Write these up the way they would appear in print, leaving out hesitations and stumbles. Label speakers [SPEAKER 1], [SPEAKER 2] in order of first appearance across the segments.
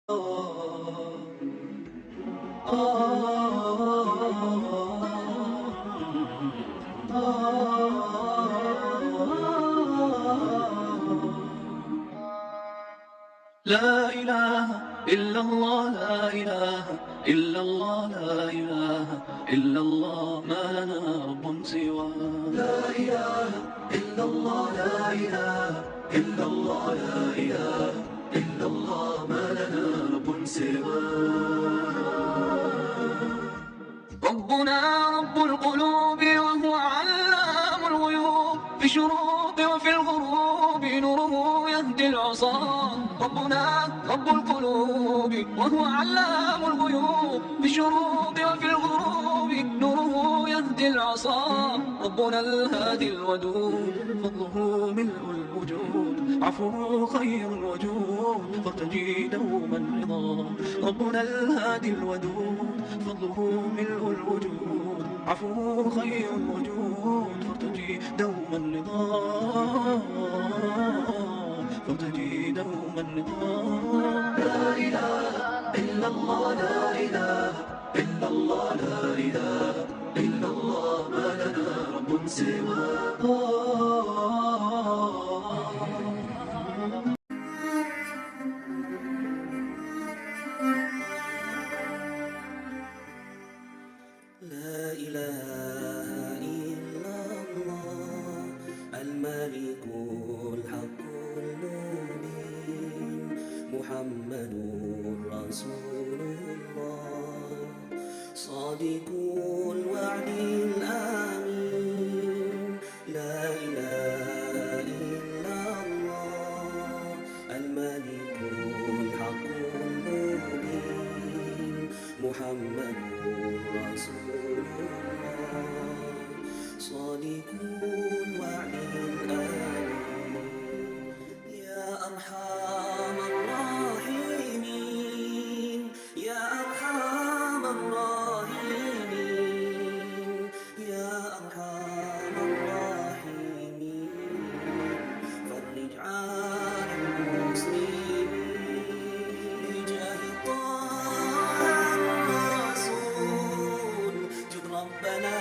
[SPEAKER 1] لا إله إلا الله، لا إله إلا الله، لا إله إلا الله، ما لنا رب سواه. لا إله إلا الله، لا إله إلا الله، لا إله إلا الله، ما لنا رب سواه. ربنا رب القلوب وهو علام الغيوب، في الشروق وفي الغروب نوره يهدي العصاة. ربنا رب القلوب وهو علام الغيوب، في الشروق وفي الغروب نوره يهدي العصاة. ربنا الهادي الودود، فضله ملء الوجود، عفوه خير الوجود، فارتجي دوما رضا. ربنا الهادي الودود، فضله ملء الوجود، عفوه خير الوجود، فارتجي دوما رضا، فارتجي دوما رضا. لا إله إلا الله، لا إله إلا الله، لا إله إلا الله، ما لنا رب سواه.
[SPEAKER 2] لا إله إلا الله الملك الحق المبين محمد رسول الله صادق الوعد الأمين. لا إله إلا الله الملك الحق المبين محمد رسول الله صادق الوعد الأمين. يا أرحم الراحمين، يا أرحم الراحمين، يا أرحم الراحمين، فرج عن المسلمين بجاه طه الرسول. جد ربنا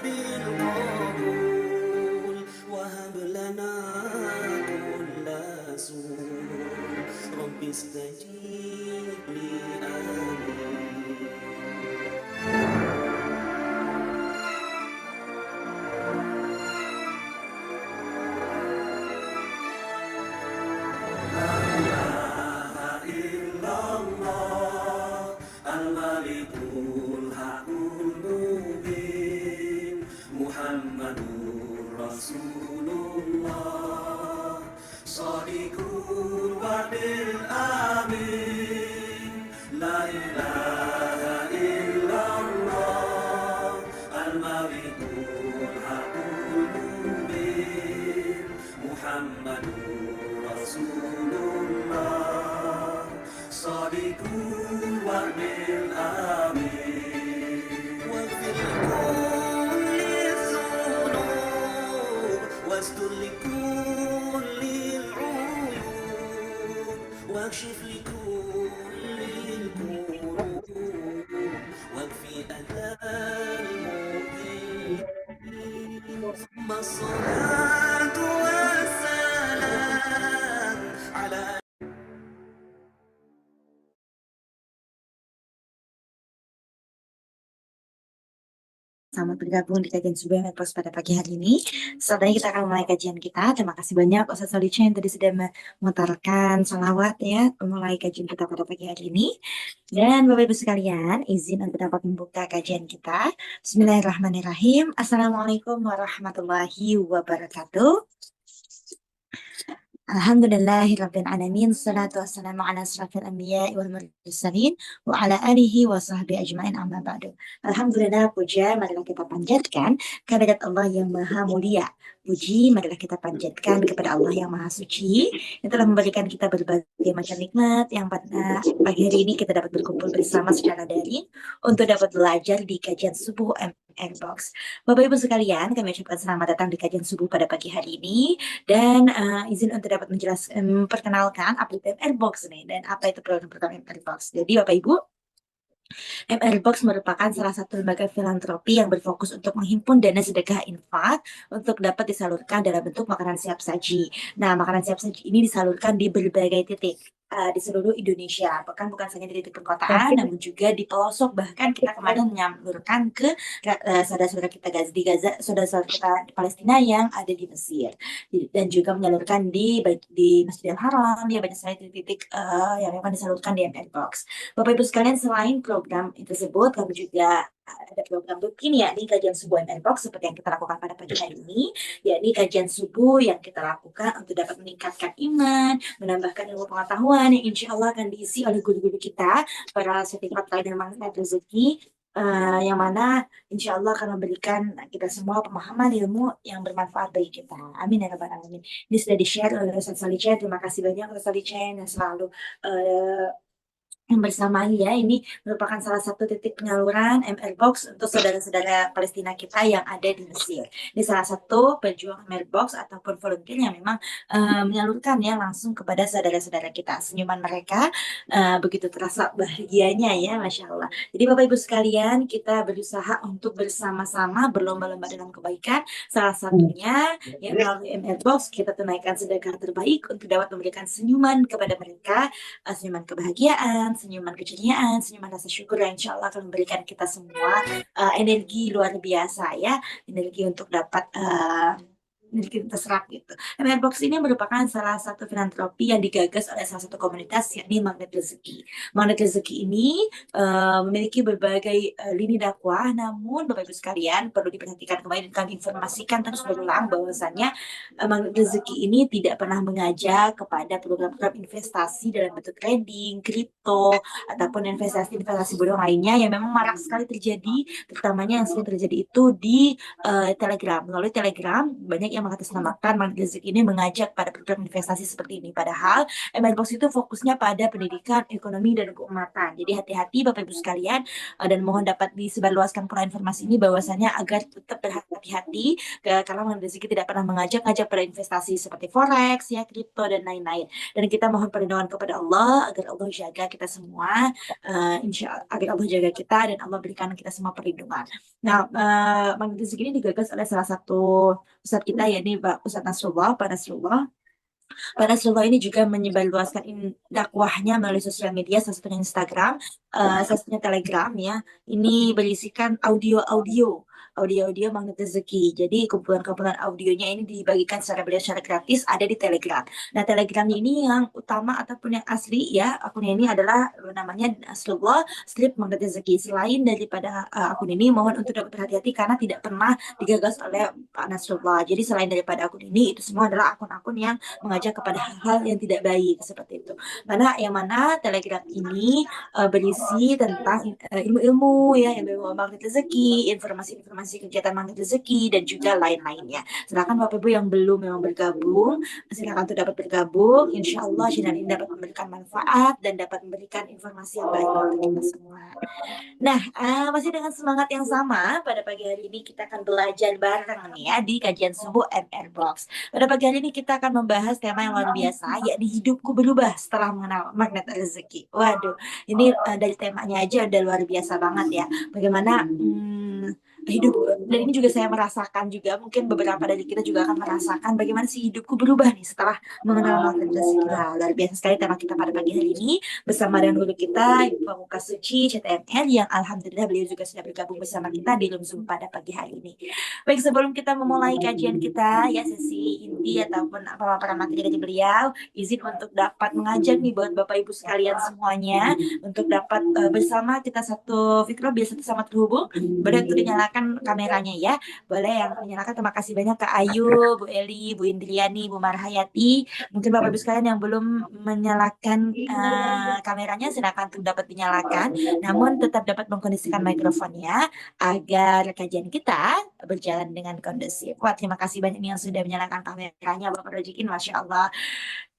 [SPEAKER 2] بالقبول وهب لنا كل سوء. رب استجيب لي آمين. إلا الله الملك الحق المبين محمد رسول الله صادق الوعد الأمين. لا إله إلا الله الملك الحق المبين محمد رسول الله صادق الوعد الأمين. واغفر لكل الذنوب واستر لكل العيوب واكشف لكل الكروب واكفي أذى المؤذين. ثم الصلاة والسلام على
[SPEAKER 3] Selamat bergabung di kajian Subuh Mepos pada pagi hari ini. Saat ini kita akan mulai kajian kita. Terima kasih banyak Ustaz Solicha yang tadi sudah memutarkan salawat ya, memulai kajian kita pada pagi hari ini. Dan Bapak Ibu sekalian, izin untuk dapat membuka kajian kita. Bismillahirrahmanirrahim. Assalamualaikum warahmatullahi wabarakatuh. Alhamdulillahirabbil alamin, salatu wassalamu ala asyrafil anbiya'i wal mursalin wa ala alihi wa sahbihi ajmain, amma ba'du. Alhamdulillah, puja marilah kita panjatkan kehadirat Allah yang maha mulia. Puji marilah kita panjatkan kepada Allah yang maha suci yang telah memberikan kita berbagai macam nikmat yang pada pagi hari ini kita dapat berkumpul bersama secara daring untuk dapat belajar di kajian subuh Airbox. Bapak Ibu sekalian, kami ucapkan selamat datang di kajian subuh pada pagi hari ini dan izin untuk dapat menjelaskan, perkenalkan apa itu Airbox nih dan apa itu program-program Airbox. Jadi Bapak Ibu, Airbox merupakan salah satu lembaga filantropi yang berfokus untuk menghimpun dana sedekah infak untuk dapat disalurkan dalam bentuk makanan siap saji. Nah, makanan siap saji ini disalurkan di berbagai titik di seluruh Indonesia, bahkan bukan saja di titik perkotaan, namun juga di pelosok. Bahkan kita kemarin menyalurkan ke saudara-saudara kita di Gaza, saudara-saudara kita di Palestina yang ada di Mesir, dan juga menyalurkan di Masjidil Haram. Ya, banyak sekali titik-titik yang memang disalurkan di Airbox. Bapak Ibu sekalian, selain program tersebut, kami juga ada program rutin yakni kajian subuh Airbox seperti yang kita lakukan pada pagi hari ini, yakni kajian subuh yang kita lakukan untuk dapat meningkatkan iman, menambahkan ilmu pengetahuan yang insya Allah akan diisi oleh guru-guru kita, para sertifikat lain dan magnet rezeki, yang mana insya Allah akan memberikan kita semua pemahaman ilmu yang bermanfaat bagi kita. Amin ya rabbal alamin. Ini sudah di-share oleh Ustaz Salicen. Terima kasih banyak Ustaz Salicen yang selalu yang bersamaan ya. Ini merupakan salah satu titik penyaluran Airbox untuk saudara-saudara Palestina kita yang ada di Mesir. Ini salah satu pejuang Airbox ataupun volunteer yang memang menyalurkan ya langsung kepada saudara-saudara kita. Senyuman mereka begitu terasa bahagianya ya, Masya Allah. Jadi Bapak Ibu sekalian, kita berusaha untuk bersama-sama berlomba-lomba dalam kebaikan. Salah satunya yang melalui Airbox kita tunaikan sedekah terbaik untuk dapat memberikan senyuman kepada mereka, senyuman kebahagiaan, senyuman keceriaan, senyuman rasa syukur yang insya Allah akan memberikan kita semua energi luar biasa ya, energi untuk dapat kita serap gitu. Airbox ini merupakan salah satu filantropi yang digagas oleh salah satu komunitas yakni Magnet Rezeki. Magnet Rezeki ini memiliki berbagai lini dakwah, namun Bapak Ibu sekalian perlu diperhatikan kembali dan kami informasikan terus berulang bahwasannya Magnet Rezeki ini tidak pernah mengajak kepada program-program investasi dalam bentuk trading, kripto, ataupun investasi-investasi bodong lainnya yang memang marak sekali terjadi, terutamanya yang sering terjadi itu di Telegram. Melalui Telegram banyak yang mengatasnamakan Magnet Rezeki ini mengajak pada program investasi seperti ini. Padahal Airbox itu fokusnya pada pendidikan, ekonomi, dan keumatan. Jadi hati-hati Bapak Ibu sekalian, dan mohon dapat disebarluaskan pula informasi ini bahwasannya agar tetap berhati-hati karena Magnet Rezeki tidak pernah mengajak pada investasi seperti forex, ya, kripto, dan lain-lain. Dan kita mohon perlindungan kepada Allah agar Allah jaga kita semua, agar Allah jaga kita dan Allah berikan kita semua perlindungan. Nah, Magnet Rezeki ini digagas oleh salah satu Ustadz kita yakni Pak Ustadz Nasrullah, Pak Nasrullah. Pak Nasrullah ini juga menyebarluaskan dakwahnya melalui sosial media, salah satunya Instagram, salah satunya Telegram ya. Ini berisikan audio-audio Magnet Rezeki. Jadi kumpulan-kumpulan audionya ini dibagikan secara gratis ada di Telegram. Nah, Telegramnya ini yang utama ataupun yang asli ya, akunnya ini adalah namanya Nasrullah Strip Magnet Rezeki. Selain daripada akun ini, mohon untuk dapat berhati-hati karena tidak pernah digagas oleh Pak Nasrullah. Jadi selain daripada akun ini, itu semua adalah akun-akun yang mengajak kepada hal-hal yang tidak baik seperti itu. Yang mana Telegram ini berisi tentang ilmu-ilmu ya, ilmu Magnet Rezeki, informasi-informasi kegiatan Magnet Rezeki, dan juga lain-lainnya. Silakan Bapak Ibu yang belum memang bergabung, silakan untuk dapat bergabung. Insya Allah channel ini dapat memberikan manfaat dan dapat memberikan informasi yang baik untuk kita semua. Nah, masih dengan semangat yang sama, pada pagi hari ini kita akan belajar bareng nih ya di kajian subuh Airbox. Pada pagi hari ini kita akan membahas tema yang luar biasa, yakni hidupku berubah setelah mengenal Magnet Rezeki. Waduh, ini dari temanya aja udah luar biasa banget ya. Bagaimana hidup, dan ini juga saya merasakan juga, mungkin beberapa dari kita juga akan merasakan bagaimana sih hidupku berubah nih setelah mengenal Magnet Rezeki. Nah, luar biasa sekali tema kita pada pagi hari ini bersama dengan guru kita Ibu Pamuka Suci CTMR yang alhamdulillah beliau juga sudah bergabung bersama kita di Zoom pada pagi hari ini. Baik, sebelum kita memulai kajian kita ya, sesi inti ataupun pemaparan materi dari beliau, izin untuk dapat mengajak nih buat Bapak Ibu sekalian semuanya untuk dapat bersama kita satu fikrah biar satu sama terhubung. Boleh untuk dinyalakan kameranya ya, boleh yang menyalakan. Terima kasih banyak Kak Ayu, Bu Eli, Bu Indriani, Bu Marhayati. Mungkin Bapak Ibu sekalian yang belum menyalakan kameranya, silakan untuk dapat dinyalakan, namun tetap dapat mengkondisikan mikrofonnya agar kajian kita berjalan dengan kondusif. Wah, terima kasih banyak nih yang sudah menyalakan kameranya, Bapak Rojikin, Masya Allah.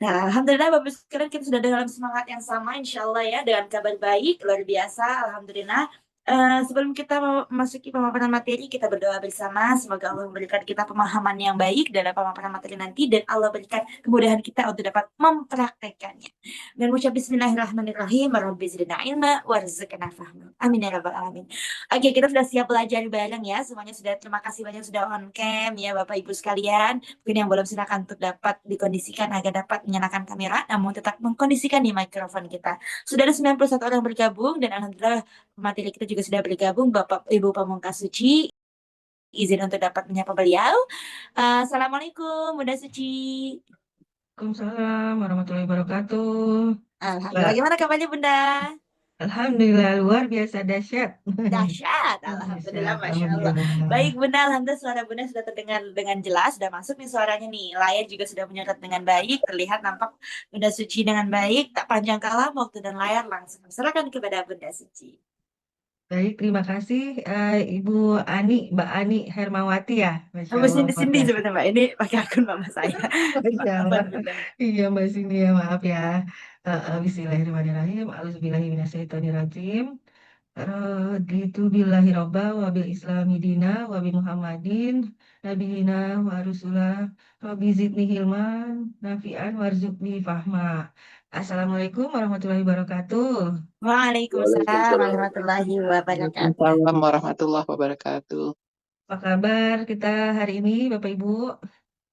[SPEAKER 3] Nah, alhamdulillah Bapak sekalian kita sudah dalam semangat yang sama, insya Allah ya, dengan kabar baik luar biasa, alhamdulillah. Sebelum kita memasuki pemaparan materi, kita berdoa bersama. Semoga Allah memberikan kita pemahaman yang baik dalam pemaparan materi nanti dan Allah berikan kemudahan kita untuk dapat mempraktekannya. Dan mengucap Bismillahirrahmanirrahim. Rabbi zidna ilma warzuqna fahma. Amin ya rabbal alamin. Oke, kita sudah siap belajar bareng ya. Semuanya sudah, terima kasih banyak sudah on cam ya Bapak Ibu sekalian. Mungkin yang belum, silakan untuk dapat dikondisikan agar dapat menyalakan kamera, namun tetap mengkondisikan di mikrofon kita. Sudah ada 91 orang bergabung dan alhamdulillah materi kita juga sudah bergabung Bapak Ibu Pamungkas Suci. Izin untuk dapat menyapa beliau. Assalamualaikum Bunda Suci.
[SPEAKER 4] Waalaikumsalam warahmatullahi wabarakatuh.
[SPEAKER 3] Alhamdulillah. Bagaimana kabarnya Bunda?
[SPEAKER 4] Alhamdulillah luar biasa dahsyat.
[SPEAKER 3] Dahsyat. Alhamdulillah,
[SPEAKER 4] Dahsyat,
[SPEAKER 3] Masya Allah.
[SPEAKER 4] alhamdulillah.
[SPEAKER 3] Baik Bunda, alhamdulillah suara Bunda sudah terdengar dengan jelas, sudah masuk nih suaranya nih. Layar juga sudah menyerap dengan baik, terlihat nampak Bunda Suci dengan baik. Tak panjang kala waktu dan layar langsung serahkan kepada Bunda Suci.
[SPEAKER 4] Baik, terima kasih Ibu Mbak Ani Hermawati ya. Masya
[SPEAKER 3] Mbak
[SPEAKER 4] Allah,
[SPEAKER 3] Cindy
[SPEAKER 4] luar biasa.
[SPEAKER 3] sebenarnya Mbak, ini pakai akun mama saya.
[SPEAKER 4] Masya
[SPEAKER 3] Apa
[SPEAKER 4] Allah.
[SPEAKER 3] Bunda?
[SPEAKER 4] Iya Mbak Cindy ya, maaf ya. Bismillahirrahmanirrahim. A'udzubillahiminasyaitonirrajim. Gitu billahi robba wabil islami dina wabi muhammadin nabiyina wa rusulah rabbi zidni hilman nafi'an warzuqni fahma. Assalamualaikum warahmatullahi wabarakatuh.
[SPEAKER 3] Waalaikumsalam warahmatullahi wabarakatuh.
[SPEAKER 5] Waalaikumsalam warahmatullahi wabarakatuh.
[SPEAKER 4] Apa kabar kita hari ini Bapak Ibu?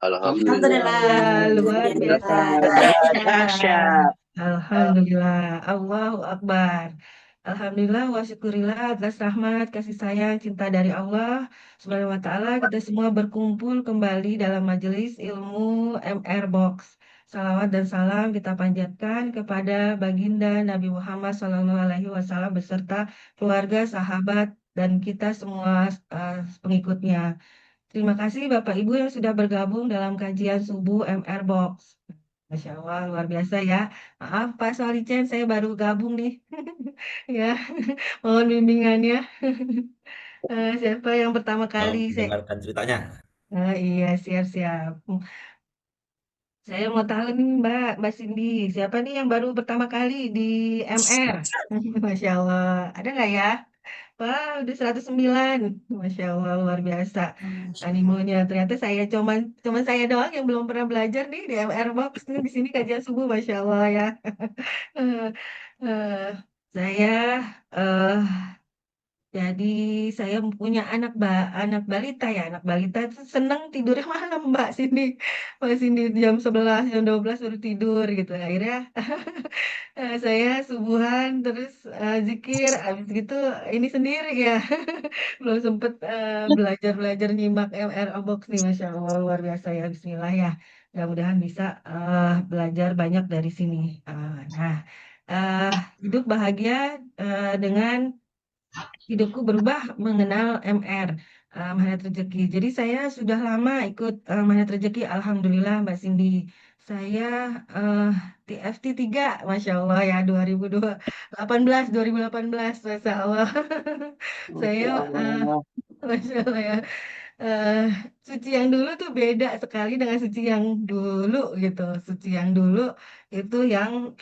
[SPEAKER 3] Alhamdulillah.
[SPEAKER 4] Luar biasa
[SPEAKER 5] Dahsyat.
[SPEAKER 4] Alhamdulillah, Allahu Akbar. Alhamdulillah wa syukurillah atas rahmat, kasih sayang, cinta dari Allah Subhanahu wa Ta'ala. Kita semua berkumpul kembali dalam majelis ilmu MR Box. Salawat dan salam kita panjatkan kepada baginda Nabi Muhammad SAW beserta keluarga, sahabat, dan kita semua pengikutnya. Terima kasih Bapak Ibu yang sudah bergabung dalam kajian subuh MR Box. Masya Allah, luar biasa ya. Maaf Pak Solicen, saya baru gabung nih. Ya, mohon bimbingannya. Siapa yang pertama kali
[SPEAKER 6] mendengarkan ceritanya.
[SPEAKER 4] Iya, siap-siap. Saya mau tahu nih Mbak Cindy, siapa nih yang baru pertama kali di MR? Masya Allah, ada nggak ya? Wah, udah 109. Masya Allah, luar biasa animonya. Ternyata cuman saya doang yang belum pernah belajar nih di MR Box nih di sini kajian subuh, Masya Allah ya. Eh, eh, saya eh jadi saya punya anak balita ya, anak balita itu seneng tidurnya malam Mbak Cindy. Mbak Cindy jam 11, jam 12 baru tidur gitu. Akhirnya saya subuhan terus zikir, habis gitu ini sendiri ya. Belum sempet belajar-belajar nyimak MR Box nih, Masya Allah luar biasa ya. Bismillah ya. Mudah-mudahan bisa belajar banyak dari sini. Nah, eh, hidup bahagia dengan hidupku berubah mengenal MR, Magnet Rezeki. Jadi saya sudah lama ikut Magnet Rezeki, Alhamdulillah Mbak Cindy. Saya eh, TFT 3, Masya Allah ya, 2018, Masya Allah. Saya, Masya Allah ya, eh suci yang dulu tuh beda sekali dengan suci yang dulu gitu. Suci yang dulu itu yang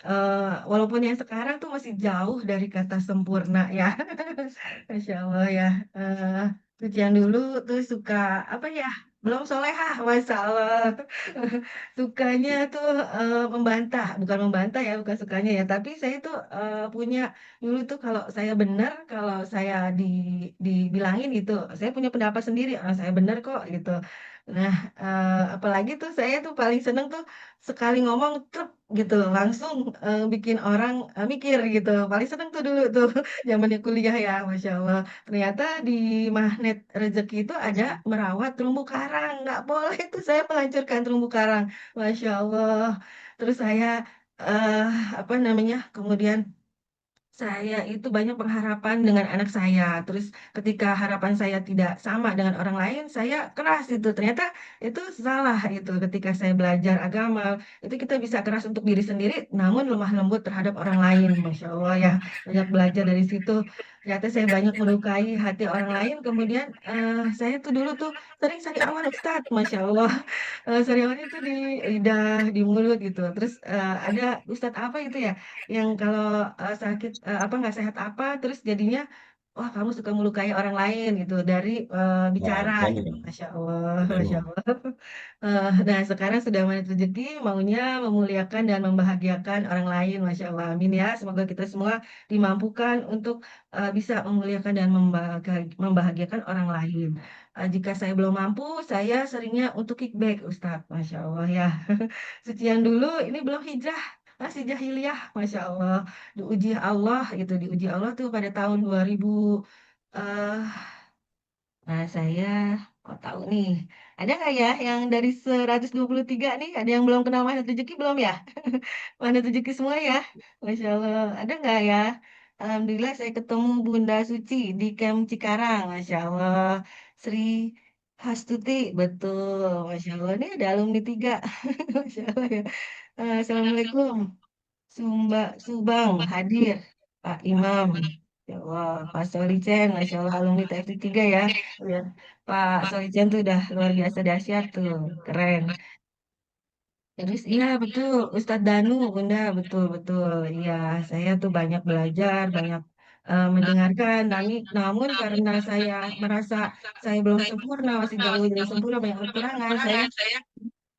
[SPEAKER 4] walaupun yang sekarang tuh masih jauh dari kata sempurna ya. Masya Allah ya. Eh suci yang dulu tuh suka apa ya? Belum solehah, Masya Allah. Sukanya tuh membantah, bukan membantah ya, bukan sukanya ya. Tapi saya tuh punya dulu tuh kalau saya benar, kalau saya dibilangin gitu, saya punya pendapat sendiri, saya benar kok gitu. Nah, apalagi tuh saya tuh paling seneng tuh sekali ngomong truk gitu, langsung bikin orang mikir gitu. Paling seneng tuh dulu tuh zamannya kuliah ya, Masya Allah. Ternyata di magnet rezeki itu ada merawat terumbu karang. Nggak boleh tuh saya menghancurkan terumbu karang, Masya Allah. Terus saya eh apa namanya? Kemudian saya itu banyak pengharapan dengan anak saya. Terus ketika harapan saya tidak sama dengan orang lain, saya keras itu. Ternyata itu salah itu. Ketika saya belajar agama, itu kita bisa keras untuk diri sendiri, namun lemah lembut terhadap orang lain. Masya Allah ya, banyak belajar dari situ. Ternyata saya banyak melukai hati orang lain. Kemudian saya tuh dulu tuh sering sariawan Ustadz, Masya Allah. Sariawan itu di lidah, di mulut gitu. Terus ada Ustadz apa itu ya? Yang kalau sakit apa nggak sehat apa terus jadinya wah kamu suka melukai orang lain gitu dari bicara gitu. Masya Allah, Masya Allah. Nah, sekarang sudah menit rezeki, maunya memuliakan dan membahagiakan orang lain, Masya Allah. Amin ya. Semoga kita semua dimampukan untuk bisa memuliakan dan membahagiakan orang lain. Jika saya belum mampu, saya seringnya untuk kickback, Ustadz. Masya Allah ya. Suci yang dulu, ini belum hijrah. Masih jahiliyah, Masya Allah. Diuji Allah gitu, diuji Allah tuh pada tahun 2000. eh Nah, saya kok tahu nih. Ada nggak ya yang dari 123 nih? Ada yang belum kenal Magnet Rezeki belum ya? Magnet Rezeki semua ya? Masya Allah. Ada nggak ya? Alhamdulillah saya ketemu Bunda Suci di Camp Cikarang. Masya Allah. Sri Hastuti. Betul. Masya Allah. Ini ada alumni 3. Masya Allah ya. Assalamualaikum. Subang hadir Pak Imam, ya Allah, Pak Solicen, Masya Allah alumni TFT 3 ya. Ya, Pak Solicen tuh udah luar biasa dahsyat tuh, keren. Terus iya betul, Ustadz Danu, Bunda, betul betul. Iya, saya tuh banyak belajar, banyak mendengarkan. Namun karena saya merasa saya belum sempurna, masih jauh dari sempurna, banyak kekurangan, saya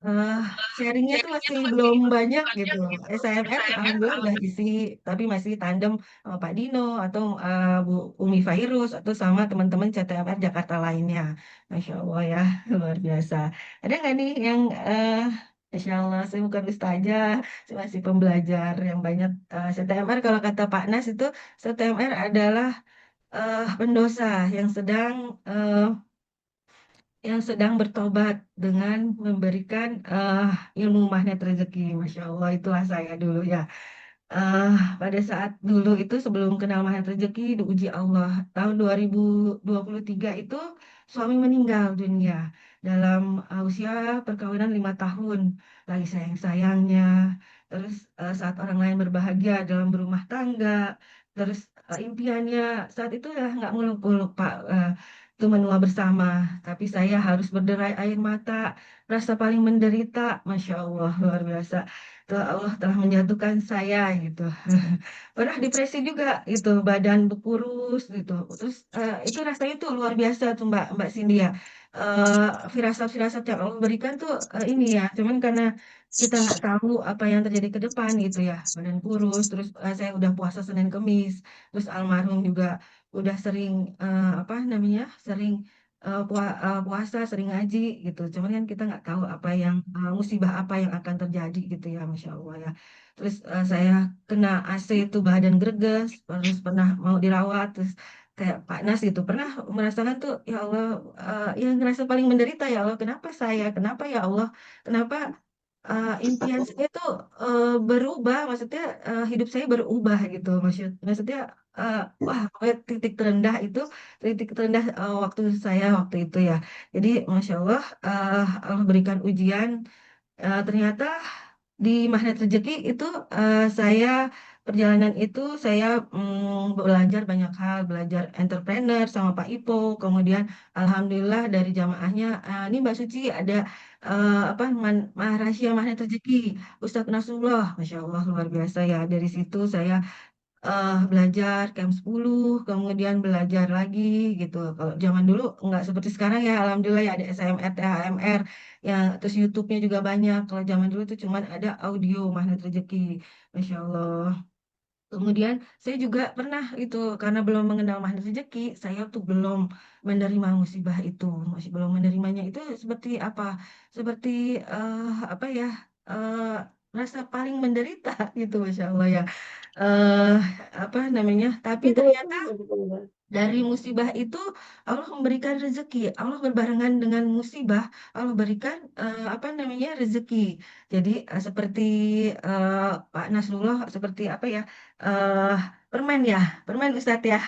[SPEAKER 4] Eh, sharingnya tuh masih belum banyak gitu. SIMR alhamdulillah udah isi, tapi masih tandem sama Pak Dino atau Bu Umi Fairuz atau sama teman-teman CTMR Jakarta lainnya. Masya Allah ya, luar biasa. Ada nggak nih yang Masya Allah, saya bukan ustazah, saya masih pembelajar yang banyak. CTMR kalau kata Pak Nas itu CTMR adalah pendosa yang sedang eh, bertobat dengan memberikan ilmu magnet rezeki. Masya Allah, itulah saya dulu ya. Eh, Pada saat dulu itu sebelum kenal magnet rezeki diuji Allah. Tahun 2023 itu suami meninggal dunia dalam usia perkawinan 5 tahun. Lagi sayang-sayangnya. Terus saat orang lain berbahagia dalam berumah tangga. Terus impiannya saat itu ya nggak muluk-muluk Pak. Itu menua bersama. Tapi saya harus berderai air mata. Rasa paling menderita. Masya Allah, luar biasa. Tuh Allah telah menjatuhkan saya gitu. Pernah depresi juga gitu, badan berkurus gitu. Terus itu rasanya tuh luar biasa tuh Mbak Mbak Cindy ya. Firasat-firasat yang Allah berikan tuh ini ya, cuman karena kita nggak tahu apa yang terjadi ke depan gitu ya. Badan kurus, terus saya udah puasa Senin Kemis, terus almarhum juga udah sering apa namanya, sering puasa, sering ngaji gitu. Cuman kan kita nggak tahu apa yang musibah apa yang akan terjadi gitu ya, Masya Allah ya. Terus saya kena AC itu badan greges, terus pernah mau dirawat, terus kayak Pak Nas gitu, pernah merasakan tuh, ya Allah, yang ngerasa paling menderita ya Allah, kenapa saya, kenapa ya Allah, kenapa impian saya tuh berubah, maksudnya hidup saya berubah gitu, maksudnya wah pokoknya titik terendah waktu itu ya. Jadi Masya Allah, Allah berikan ujian. Ternyata di Magnet Rezeki itu saya perjalanan itu saya belajar banyak hal, belajar entrepreneur sama Pak Ipo, kemudian alhamdulillah dari jamaahnya ini Mbak Suci ada apa rahasia Magnet Rezeki Ustadz Nasrullah, Masya Allah luar biasa ya. Dari situ saya belajar Camp 10, kemudian belajar lagi gitu. Kalau zaman dulu nggak seperti sekarang ya, alhamdulillah ya ada SMR, THMR, yang terus YouTube-nya juga banyak. Kalau zaman dulu tuh cuman ada audio Magnet Rezeki, Masya Allah. Kemudian saya juga pernah itu karena belum mengenal Magnet Rezeki, saya tuh belum menerima musibah itu, masih belum menerimanya itu seperti apa? Seperti apa ya? eh rasa paling menderita gitu, Masya Allah ya. eh Apa namanya? Tapi ternyata dari musibah itu Allah memberikan rezeki. Allah berbarengan dengan musibah, Allah berikan apa namanya rezeki. Jadi seperti Pak Nasrullah, seperti apa ya? eh Permen ya, permen Ustadz ya.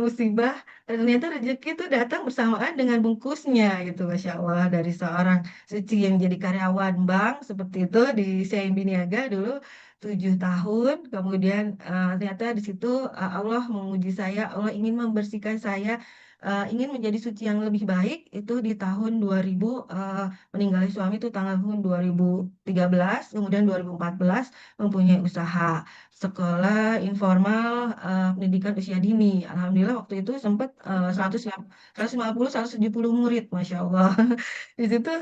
[SPEAKER 4] Musibah ternyata rezeki itu datang bersamaan dengan bungkusnya gitu, Masya Allah, dari seorang suci yang jadi karyawan bank seperti itu di CIMB Niaga dulu 7 tahun, kemudian ternyata di situ Allah menguji saya, Allah ingin membersihkan saya ingin menjadi suci yang lebih baik itu di tahun 2000, meninggalnya suami itu tahun 2013, kemudian 2014 mempunyai usaha sekolah informal, pendidikan usia dini. Alhamdulillah waktu itu sempat 150 170 murid, Masya Allah. Di situ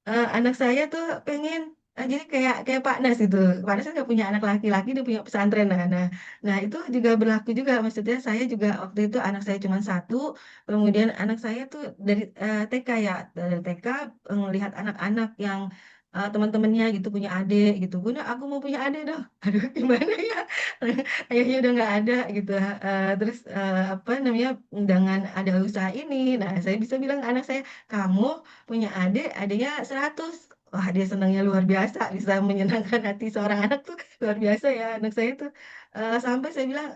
[SPEAKER 4] anak saya tuh pengen jadi kayak Pak Nas gitu. Pak Nas kan nggak punya anak laki-laki, dia punya pesantren. Nah itu juga berlaku juga. Maksudnya saya juga waktu itu anak saya cuma satu, kemudian anak saya tuh dari TK ya, dari TK melihat anak-anak yang teman-temannya gitu punya adik gitu. Bunda, aku mau punya adik dong. Aduh, gimana ya? Ayahnya udah nggak ada gitu. Terus apa namanya? Dengan ada usaha ini, nah saya bisa bilang ke anak saya, kamu punya adik, adiknya 100. Wah, dia senangnya luar biasa, bisa menyenangkan hati seorang anak tuh luar biasa ya anak saya tuh. Sampai saya bilang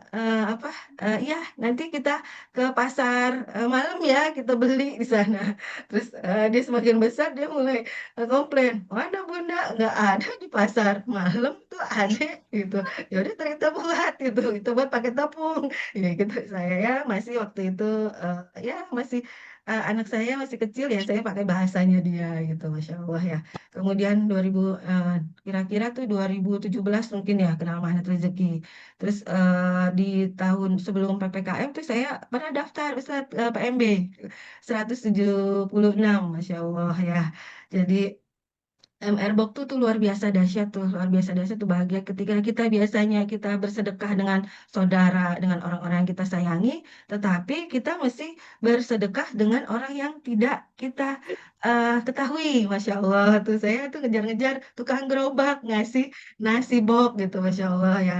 [SPEAKER 4] apa? Iya, nanti kita ke pasar malam ya, kita beli di sana. Terus dia semakin besar dia mulai komplain, mana bunda nggak ada di pasar malam tuh ada gitu. Ya udah ternyata buat gitu, itu buat pakai tepung. Ya gitu saya ya masih waktu itu ya masih anak saya masih kecil ya saya pakai bahasanya dia gitu, Masya Allah ya. Kemudian 2000 kira-kira tuh 2017 mungkin ya kenal Magnet Rezeki. Terus di tahun sebelum PPKM tuh saya pernah daftar Ustaz PMB 176, Masya Allah ya. Jadi MR Box tuh luar biasa dahsyat tuh, luar biasa dahsyat tuh bahagia ketika kita biasanya kita bersedekah dengan saudara, dengan orang-orang yang kita sayangi, tetapi kita mesti bersedekah dengan orang yang tidak kita ketahui, Masya Allah tuh saya tuh ngejar-ngejar tukang gerobak ngasih nasi box gitu, Masya Allah ya.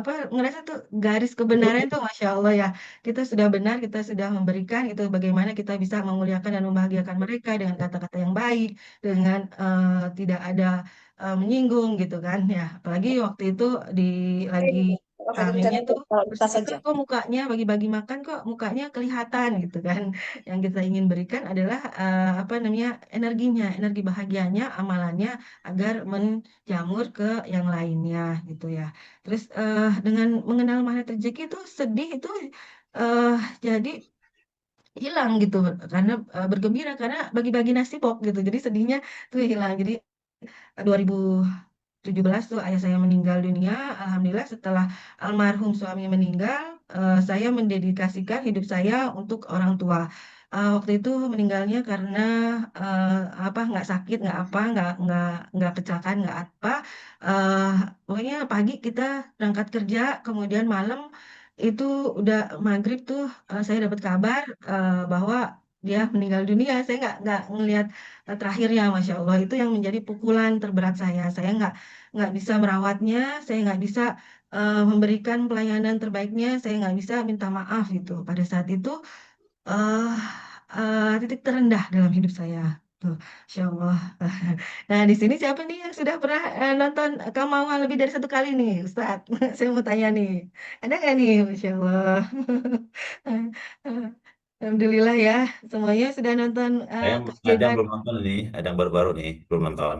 [SPEAKER 4] Apa ngerasa tuh garis kebenaran tuh, Masya Allah ya. Kita sudah benar, kita sudah memberikan itu bagaimana kita bisa memuliakan dan membahagiakan mereka dengan kata-kata yang baik dengan tidak ada menyinggung gitu kan ya. Apalagi waktu itu di lagi ramenya tuh bersedekah kok mukanya bagi-bagi makan kok mukanya kelihatan gitu kan. Yang kita ingin berikan adalah apa namanya energinya, energi bahagianya, amalannya agar menjamur ke yang lainnya gitu ya. Terus dengan mengenal magnet rezeki itu sedih itu eh jadi hilang gitu karena bergembira karena bagi-bagi nasi pok gitu jadi sedihnya tuh hilang jadi 2017 tuh ayah saya meninggal dunia. Alhamdulillah setelah almarhum suami meninggal, saya mendedikasikan hidup saya untuk orang tua. Waktu itu meninggalnya karena apa nggak sakit, nggak apa, nggak kecelakaan, nggak apa. Eh, Pokoknya pagi kita berangkat kerja, kemudian malam itu udah maghrib tuh saya dapat kabar bahwa dia meninggal dunia. Saya nggak ngelihat terakhirnya, Masya Allah itu yang menjadi pukulan terberat saya. Saya nggak bisa merawatnya, saya nggak bisa memberikan pelayanan terbaiknya, saya nggak bisa minta maaf gitu. Pada saat itu eh titik terendah dalam hidup saya. Tuh, Masya Allah. Nah, di sini siapa nih yang sudah pernah nonton Kamawa lebih dari satu kali nih, Ustaz? Saya mau tanya nih. Ada nggak nih, Masya Allah? Alhamdulillah ya, semuanya sudah nonton
[SPEAKER 6] Saya ada yang
[SPEAKER 4] keajaiban.
[SPEAKER 6] belum nonton nih, ada yang baru-baru nih, belum nonton.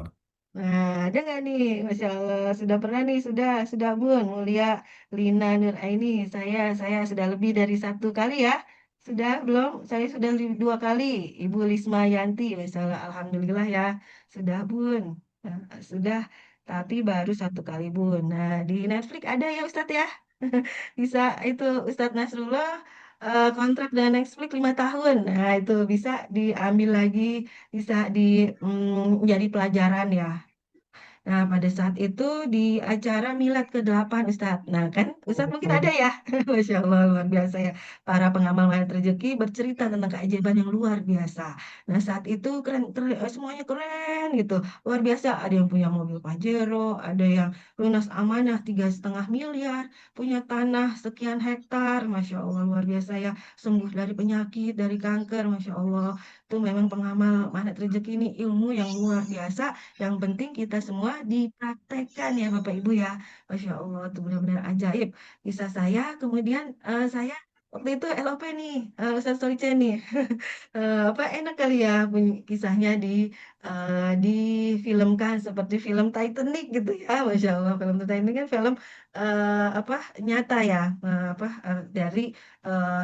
[SPEAKER 4] Nah, ada nggak nih, Masya Allah, sudah pernah nih, sudah Bun, Mulia Lina Nuraini, saya sudah lebih dari satu kali ya, sudah belum? Saya sudah 2 kali, Ibu Lisma Yanti, Masya Allah, Alhamdulillah ya, sudah Bun, nah, sudah, tapi baru satu kali Bun. Nah, di Netflix ada ya Ustadz ya, bisa itu Ustadz Nasrullah kontrak dengan Netflix 5 tahun, nah itu bisa diambil lagi, bisa menjadi pelajaran ya. Nah, pada saat itu di acara Milad ke-8 Ustadz. Nah, kan Ustadz mungkin ada ya. Masya Allah, luar biasa ya. Para pengamal Magnet Rezeki bercerita tentang keajaiban yang luar biasa. Nah, saat itu keren, semuanya keren gitu. Luar biasa. Ada yang punya mobil Pajero, ada yang lunas amanah 3,5 miliar, punya tanah sekian hektar. Masya Allah, luar biasa ya. Sembuh dari penyakit, dari kanker. Masya Allah. Itu memang pengamal Magnet Rezeki ini ilmu yang luar biasa yang penting kita semua dipraktekkan ya Bapak Ibu ya. Masya Allah itu benar-benar ajaib. Kisah saya, kemudian saya waktu itu LOP nih, Ustaz Solice nih. Apa enak kali ya kisahnya difilmkan seperti film Titanic gitu ya, Masya Allah. Film Titanic kan film apa nyata ya, dari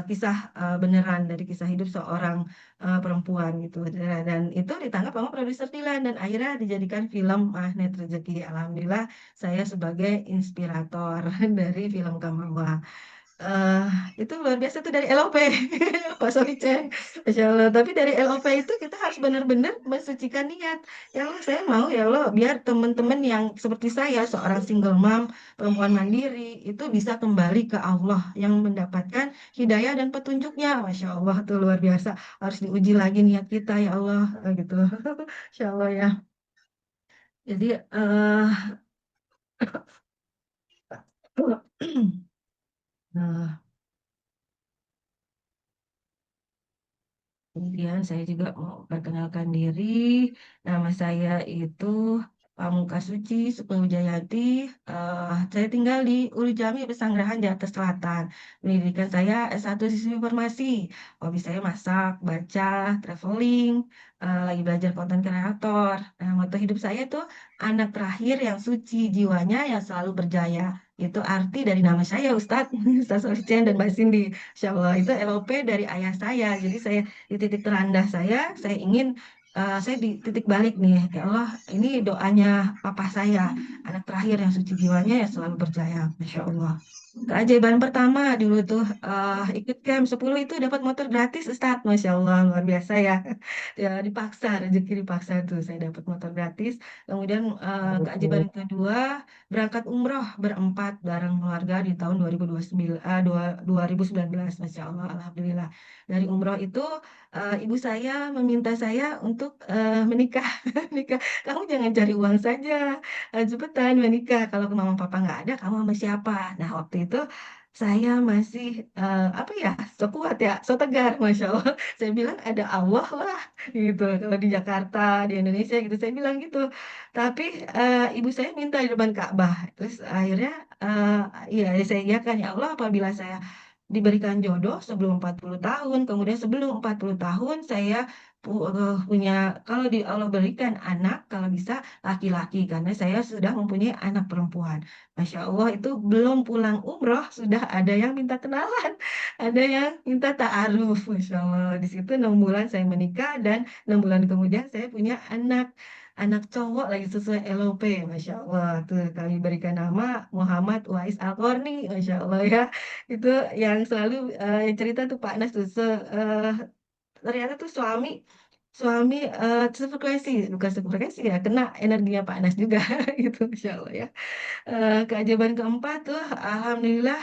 [SPEAKER 4] kisah beneran, dari kisah hidup seorang perempuan gitu. Dan itu ditangkap sama produser Dilan dan akhirnya dijadikan film Magnet Rezeki. Alhamdulillah saya sebagai inspirator dari film Kamawa. Eh, itu luar biasa tuh dari LOP, Pak Solicen, Masya Allah. Tapi dari LOP itu kita harus benar-benar mensucikan niat. Ya Allah, saya mau ya Allah, biar teman-teman yang seperti saya, seorang single mom, perempuan mandiri, itu bisa kembali ke Allah yang mendapatkan hidayah dan petunjuknya. Masya Allah, tuh luar biasa. Harus diuji lagi niat kita, ya Allah, gitu. Masya Allah ya. Jadi, nah, kemudian saya juga mau perkenalkan diri. Nama saya itu Pamungkas Suci Sukawijayanti. Saya tinggal di Ulu Jami, Pesanggerahan, Jakarta Selatan. Pendidikan saya S1 Sistem Informasi. Hobi saya masak, baca, traveling, lagi belajar konten kreator. Nah, moto hidup saya tuh anak terakhir yang suci jiwanya yang selalu berjaya. Itu arti dari nama saya Ustadz, Ustadz Solicen dan Mbak Cindy. Insya Allah itu LOP dari ayah saya. Jadi saya di titik terendah saya ingin saya di titik balik nih, ya Allah, ini doanya papa saya, anak terakhir yang suci jiwanya yang selalu berjaya, Masya Allah. Keajaiban pertama dulu tuh ikut camp 10 itu dapat motor gratis, Ustadz, Masya Allah, luar biasa ya. Ya dipaksa, rezeki dipaksa tuh saya dapat motor gratis. Kemudian keajaiban yang kedua, berangkat umroh berempat bareng keluarga di tahun 2029, 2019, Masya Allah, Alhamdulillah. Dari umroh itu ibu saya meminta saya untuk menikah. Menikah. Kamu jangan cari uang saja, cepetan menikah. Kalau mama papa nggak ada, kamu sama siapa? Nah waktu itu saya masih apa ya, so kuat ya, so tegar, masya Allah. Saya bilang ada Allah lah, gitu. Kalau di Jakarta, di Indonesia gitu, saya bilang gitu. Tapi ibu saya minta di depan Ka'bah. Terus akhirnya, ya saya iakan ya Allah, apabila saya diberikan jodoh sebelum 40 tahun, kemudian sebelum 40 tahun saya punya, kalau di Allah berikan anak, kalau bisa laki-laki, karena saya sudah mempunyai anak perempuan. Masya Allah itu belum pulang umroh, sudah ada yang minta kenalan, ada yang minta ta'aruf, Masya Allah. Di situ 6 bulan saya menikah dan 6 bulan kemudian saya punya anak cowok lagi sesuai LOP, Masya Allah. Tuh kami berikan nama Muhammad Wais Al-Qarni, Masya Allah ya. Itu yang selalu yang cerita tuh Pak Nas tuh ternyata tuh suami suami sefrekuensi, bukan sefrekuensi ya, kena energinya Pak Nas juga gitu, Masya Allah ya. Keajaiban keempat tuh alhamdulillah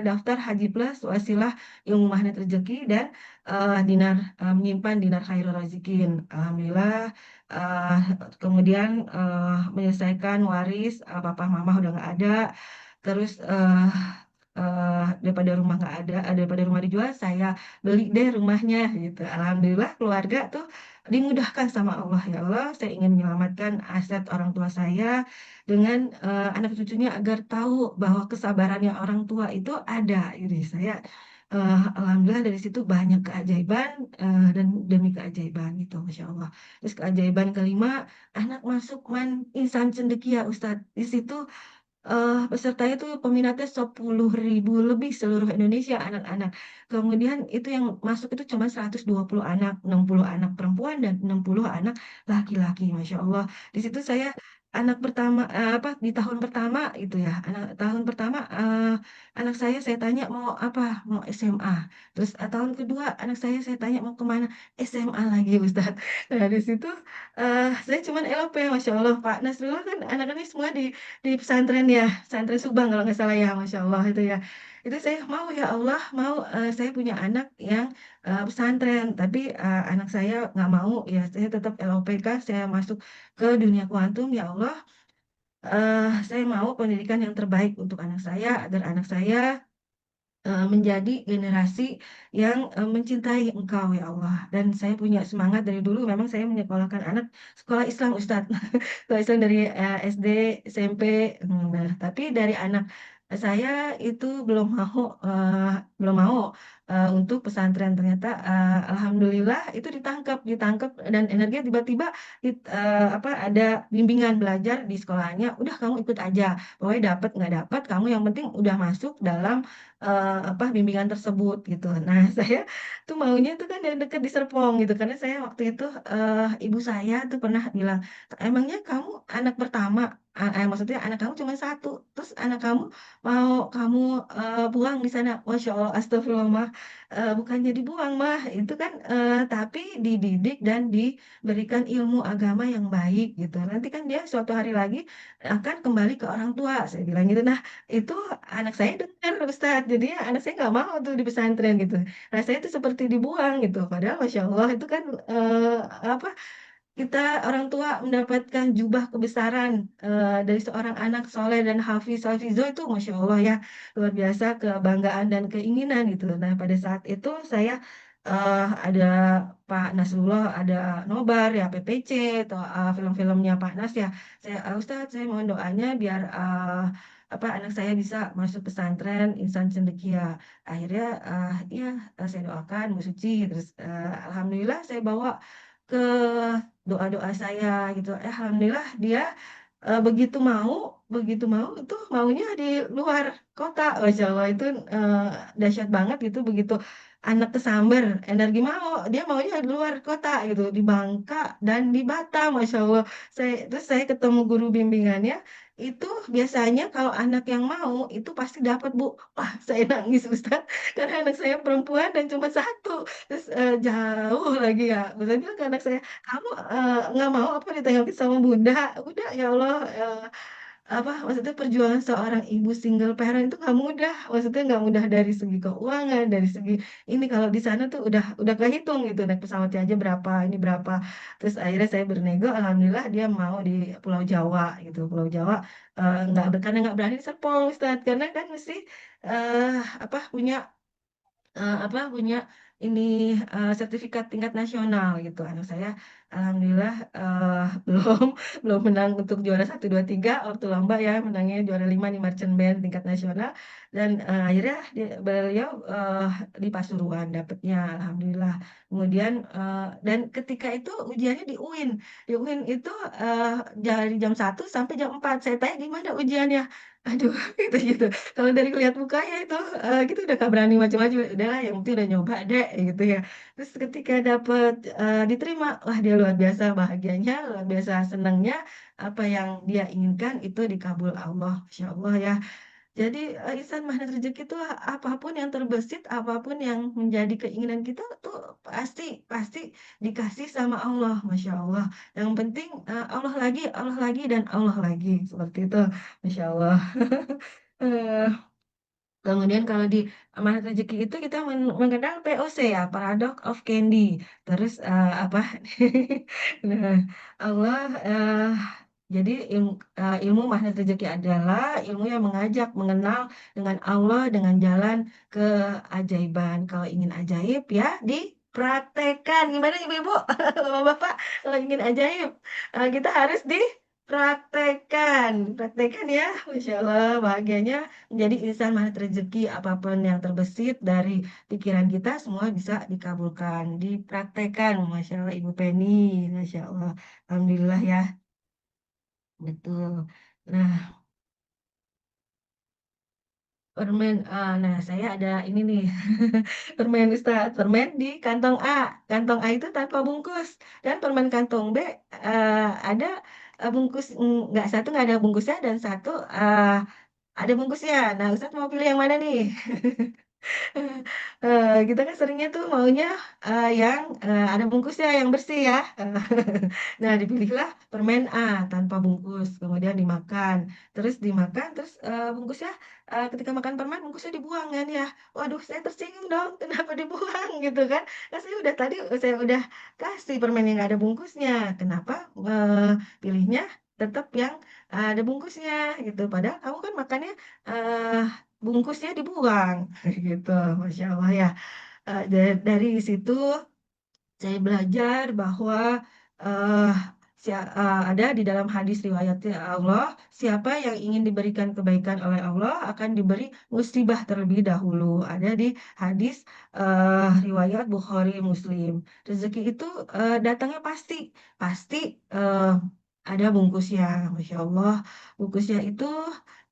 [SPEAKER 4] daftar Haji Plus wasilah Ilmu Magnet Rezeki dan dinar menyimpan dinar Khairul Razikin. Alhamdulillah eh, kemudian menyelesaikan waris papa mama udah nggak ada. Terus daripada rumah nggak ada, daripada rumah dijual, saya beli deh rumahnya gitu. Alhamdulillah keluarga tuh dimudahkan sama Allah, ya Allah. Saya ingin menyelamatkan aset orang tua saya dengan anak cucunya agar tahu bahwa kesabarannya orang tua itu ada. Jadi saya alhamdulillah dari situ banyak keajaiban dan demi keajaiban gitu, Masya Allah. Terus keajaiban kelima, anak masuk insan cendekia Ustadz. Di situ pesertanya itu peminatnya 10.000 lebih seluruh Indonesia anak-anak. Kemudian itu yang masuk itu cuma 120 anak, 60 anak perempuan dan 60 anak laki-laki. Masya Allah. Di situ saya anak pertama di tahun pertama itu ya. Tahun pertama anak saya tanya mau apa? Mau SMA. Terus tahun kedua anak saya tanya mau kemana? SMA lagi Ustadz. Nah, di situ saya cuman LP, Masya Allah. Pak Nasrullah kan anak-anaknya semua di pesantren ya, pesantren Subang kalau nggak salah ya, Masya Allah itu ya. Itu saya mau ya Allah, mau saya punya anak yang pesantren, tapi anak saya nggak mau ya, saya tetap LOPK, saya masuk ke dunia kuantum ya Allah. Saya mau pendidikan yang terbaik untuk anak saya, agar anak saya menjadi generasi yang mencintai Engkau ya Allah. Dan saya punya semangat dari dulu, memang saya menyekolahkan anak sekolah Islam Ustadz. Sekolah Islam dari SD, SMP. Nah, tapi dari anak saya itu belum mau untuk pesantren. Ternyata alhamdulillah itu ditangkap ditangkap dan energinya tiba-tiba ada bimbingan belajar di sekolahnya. Udah kamu ikut aja, pokoknya dapat nggak dapat kamu yang penting udah masuk dalam bimbingan tersebut gitu. Nah saya tuh maunya tuh kan yang dekat di Serpong gitu, karena saya waktu itu ibu saya tuh pernah bilang, emangnya kamu anak pertama, maksudnya anak kamu cuma satu, terus anak kamu mau kamu buang di sana. Masya Allah, astagfirullah mah. Bukannya dibuang mah, itu kan tapi dididik dan diberikan ilmu agama yang baik gitu. Nanti kan dia suatu hari lagi akan kembali ke orang tua, saya bilang gitu. Nah itu anak saya dengar Ustadz, jadi anak saya nggak mau tuh di pesantren gitu. Rasanya itu seperti dibuang gitu. Padahal Masya Allah itu kan apa kita orang tua mendapatkan jubah kebesaran dari seorang anak soleh dan hafizo itu Masya Allah ya, luar biasa kebanggaan dan keinginan gitu. Nah pada saat itu saya ada Pak Nasrullah, ada Nobar ya, PPC atau film-filmnya Pak Nas ya. Saya Ustadz, saya mohon doanya biar anak saya bisa masuk pesantren Insan Cendekia. Akhirnya ya saya doakan Bu Suci, terus alhamdulillah saya bawa ke doa-doa saya gitu. Alhamdulillah dia begitu mau itu maunya di luar kota. Masya Allah itu eh, dahsyat banget gitu, begitu anak kesamber energi mau dia maunya di luar kota gitu, di Bangka dan di Batam. Masya Allah, saya ketemu guru bimbingannya itu, biasanya kalau anak yang mau itu pasti dapat Bu. Wah saya nangis Ustaz, karena anak saya perempuan dan cuma satu. Terus jauh lagi ya, Ustaz bilang ke anak saya, kamu nggak mau apa ditengokin sama bunda? Udah ya Allah, maksudnya perjuangan seorang ibu single parent itu nggak mudah, maksudnya nggak mudah dari segi keuangan, dari segi ini, kalau di sana tuh udah kehitung gitu, naik pesawatnya aja berapa, ini berapa. Terus akhirnya saya bernego, alhamdulillah dia mau di Pulau Jawa gitu. Pulau Jawa nggak, karena nggak berani di Serpong Ustaz, karena kan mesti eh, punya punya ini sertifikat tingkat nasional gitu. Anak saya alhamdulillah belum belum menang untuk juara 1, 2, 3 waktu lomba ya, menangnya juara 5 di marching band tingkat nasional, dan akhirnya beliau di Pasuruan dapatnya alhamdulillah. Kemudian dan ketika itu ujiannya di UIN. Di UIN itu dari jam 1 sampai jam 4. Saya tanya gimana ujiannya? Aduh, gitu gitu. Kalau dari lihat mukanya itu gitu udah gak berani macam-macam, udahlah yang penting udah nyoba deh gitu ya. Terus ketika dapet diterima, wah dia luar biasa bahagianya, luar biasa senangnya, apa yang dia inginkan itu dikabul Allah, Masya Allah ya. Jadi insan magnet rezeki itu apapun yang terbesit, apapun yang menjadi keinginan kita tuh pasti pasti dikasih sama Allah, Masya Allah. Yang penting Allah lagi dan Allah lagi, seperti itu, Masya Allah. Eh, Kemudian kalau di amanat rezeki itu kita mengenal POC ya, Paradox of Candy. Terus nah, Allah jadi ilmu magnet rezeki adalah ilmu yang mengajak mengenal dengan Allah dengan jalan keajaiban. Kalau ingin ajaib ya dipraktekkan. Gimana Ibu-ibu, Bapak-bapak, kalau ingin ajaib kita harus dipraktekkan. Praktekkan ya, Masya Allah, bahagianya menjadi insan magnet rezeki. Apapun yang terbesit dari pikiran kita semua bisa dikabulkan, dipraktekkan. Masya Allah Ibu Penny, Masya Allah. Alhamdulillah ya, betul. Nah, permen, nah saya ada ini nih, permen Ustaz, permen di kantong A. Kantong A itu tanpa bungkus, dan permen kantong B ada bungkus, nggak, satu nggak ada bungkusnya dan satu ada bungkusnya. Nah, Ustaz mau pilih yang mana nih? Kita kan seringnya tuh maunya yang ada bungkusnya, yang bersih ya. Nah, dipilihlah permen A tanpa bungkus, kemudian dimakan. Terus dimakan, terus bungkusnya, ketika makan permen, bungkusnya dibuang kan ya. Waduh, saya tersinggung dong, kenapa dibuang gitu kan? Kan saya udah kasih permen yang nggak ada bungkusnya. Kenapa pilihnya tetap yang ada bungkusnya gitu? Padahal kamu kan makannya bungkusnya dibuang gitu, Masya Allah ya. Dari situ saya belajar bahwa eh, ada di dalam hadis riwayatnya Allah, siapa yang ingin diberikan kebaikan oleh Allah akan diberi musibah terlebih dahulu. Ada di hadis riwayat Bukhari Muslim. Rezeki itu datangnya pasti, pasti ada bungkusnya, Masya Allah. Bungkusnya itu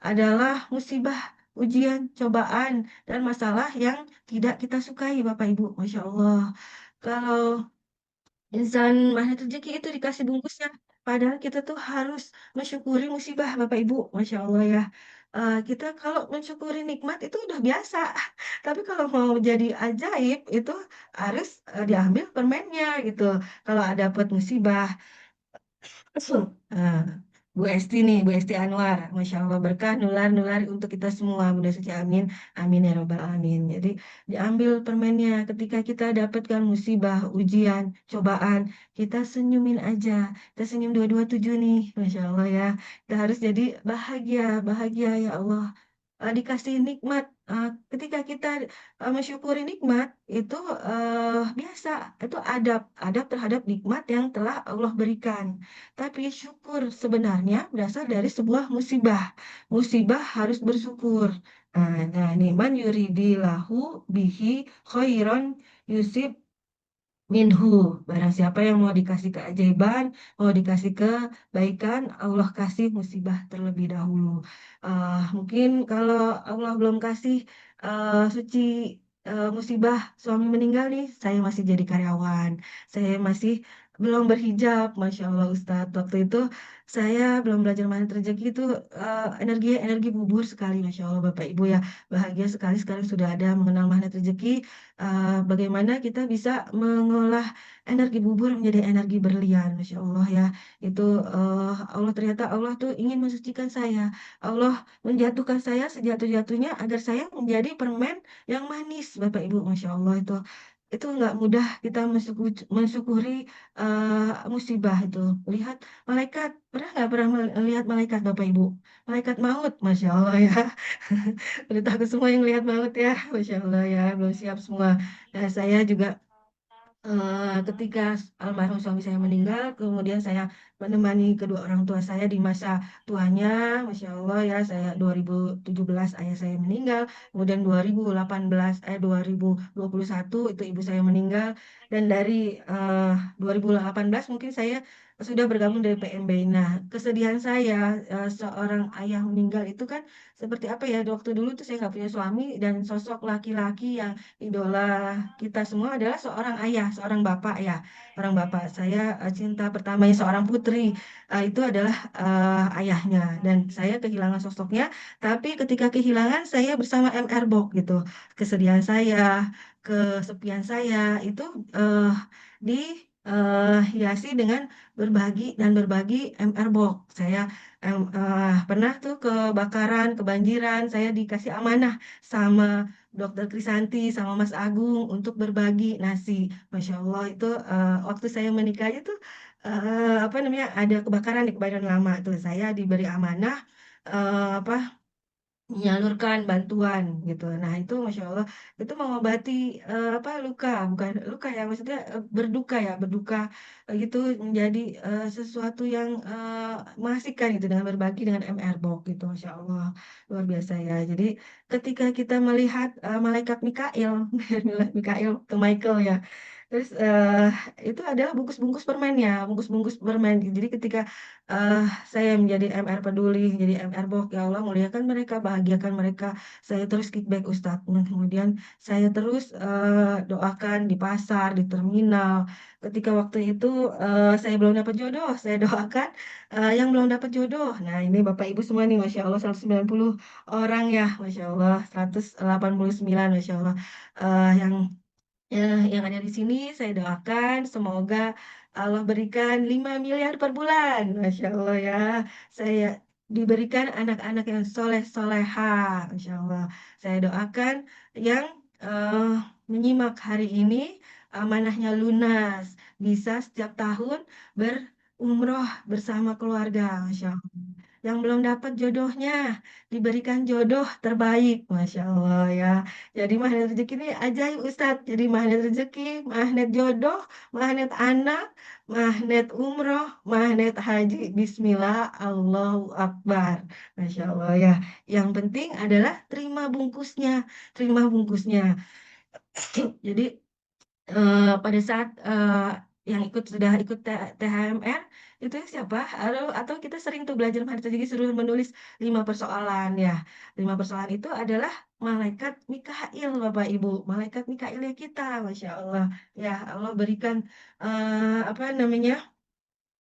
[SPEAKER 4] adalah musibah, ujian, cobaan, dan masalah yang tidak kita sukai, Bapak Ibu, Masya Allah. Kalau insan magnet rezeki itu dikasih bungkusnya, padahal kita tuh harus mensyukuri musibah, Bapak Ibu, Masya Allah ya. Kita kalau mensyukuri nikmat itu udah biasa, tapi kalau mau jadi ajaib itu harus diambil permennya gitu. Kalau ada dapat musibah, Ah, Bu Esti nih, Bu Esti Anwar, Masya Allah berkah nular-nular untuk kita semua, Bunda Suci amin, amin ya Rabbal Alamin. Jadi diambil permennya ketika kita dapatkan musibah, ujian, cobaan, kita senyumin aja, kita senyum 227 nih, Masya Allah ya. Kita harus jadi bahagia, bahagia ya Allah. Dikasih nikmat, ketika kita mensyukuri nikmat itu biasa, itu adab, adab terhadap nikmat yang telah Allah berikan. Tapi syukur sebenarnya berasal dari sebuah musibah. Musibah harus bersyukur. Nah, ini man yuridillahu bihi khairon yusib minhu. Barang siapa yang mau dikasih keajaiban, mau dikasih kebaikan, Allah kasih musibah terlebih dahulu. Mungkin kalau Allah belum kasih suci musibah suami meninggal nih, saya masih jadi karyawan, saya masih belum berhijab, Masya Allah Ustadz. Waktu itu saya belum belajar magnet rezeki itu energi energi bubur sekali, Masya Allah Bapak Ibu ya. Bahagia sekali sekali sudah ada mengenal magnet rezeki. Bagaimana kita bisa mengolah energi bubur menjadi energi berlian, Masya Allah ya. Itu Allah ternyata Allah tuh ingin mensucikan saya. Allah menjatuhkan saya sejatuh-jatuhnya agar saya menjadi permen yang manis, Bapak Ibu, Masya Allah itu nggak mudah kita mensyukuri musibah itu. Lihat malaikat, pernah nggak pernah melihat malaikat, Bapak Ibu? Malaikat maut, Masya Allah ya. Udah takut semua yang lihat maut ya, Masya Allah ya, belum siap semua. Nah, saya juga ketika almarhum suami saya meninggal, kemudian saya menemani kedua orang tua saya di masa tuanya, Masya Allah ya, saya 2017 ayah saya meninggal, kemudian 2018, 2021 itu ibu saya meninggal, dan dari 2018 mungkin saya sudah bergabung dari PMB. Nah, kesedihan saya seorang ayah meninggal itu kan seperti apa ya, waktu dulu tuh saya nggak punya suami dan sosok laki-laki yang idola kita semua adalah seorang ayah, seorang bapak ya, orang bapak. Saya cinta pertamanya seorang putri itu adalah ayahnya dan saya kehilangan sosoknya. Tapi ketika kehilangan saya bersama MR Box gitu, kesedihan saya, kesepian saya itu dihiasi dengan berbagi dan berbagi MR Box. Saya pernah tuh kebakaran, kebanjiran, saya dikasih amanah sama Dokter Krisanti sama Mas Agung untuk berbagi nasi. Masya Allah itu waktu saya menikah itu apa namanya ada kebakaran di Kebayoran Lama tuh saya diberi amanah apa menyalurkan bantuan gitu. Nah itu Masya Allah itu mengobati apa luka bukan luka ya maksudnya berduka ya berduka gitu menjadi sesuatu yang mengasihkan gitu dengan berbagi dengan MR Box gitu Masya Allah luar biasa ya. Jadi ketika kita melihat malaikat Mikail Mikail ke Michael ya. Terus itu adalah bungkus-bungkus permennya, bungkus-bungkus permen. Jadi ketika eh, saya menjadi MR peduli, jadi MR Box, ya Allah muliakan mereka, bahagiakan mereka. Saya terus kickback Ustadz. Nah, kemudian saya terus doakan di pasar, di terminal. Ketika waktu itu saya belum dapat jodoh, saya doakan yang belum dapat jodoh. Nah, ini Bapak Ibu semua nih, Masya Allah 190 orang ya, Masya Allah 189, Masya Allah. Yang yang ada di sini saya doakan semoga Allah berikan 5 miliar per bulan. Masya Allah ya. Saya diberikan anak-anak yang soleh soleha. Masya Allah. Saya doakan yang eh, menyimak hari ini amanahnya lunas. Bisa setiap tahun berumroh bersama keluarga. Masya Allah. yang belum dapat jodohnya diberikan jodoh terbaik, Masya Allah ya. Jadi magnet rezeki ini ajaib Ustadz. Jadi magnet rezeki, magnet jodoh, magnet anak, magnet umroh, magnet haji. Bismillah, Allahu Akbar. Masya Allah ya. Yang penting adalah terima bungkusnya. Jadi pada saat yang sudah ikut THMR itu siapa? Atau kita sering tuh belajar Maha Rezeki suruh menulis 5 persoalan ya. 5 persoalan itu adalah malaikat Mikail, Bapak Ibu. Malaikat Mikail ya kita, Masya Allah. Ya Allah berikan apa namanya?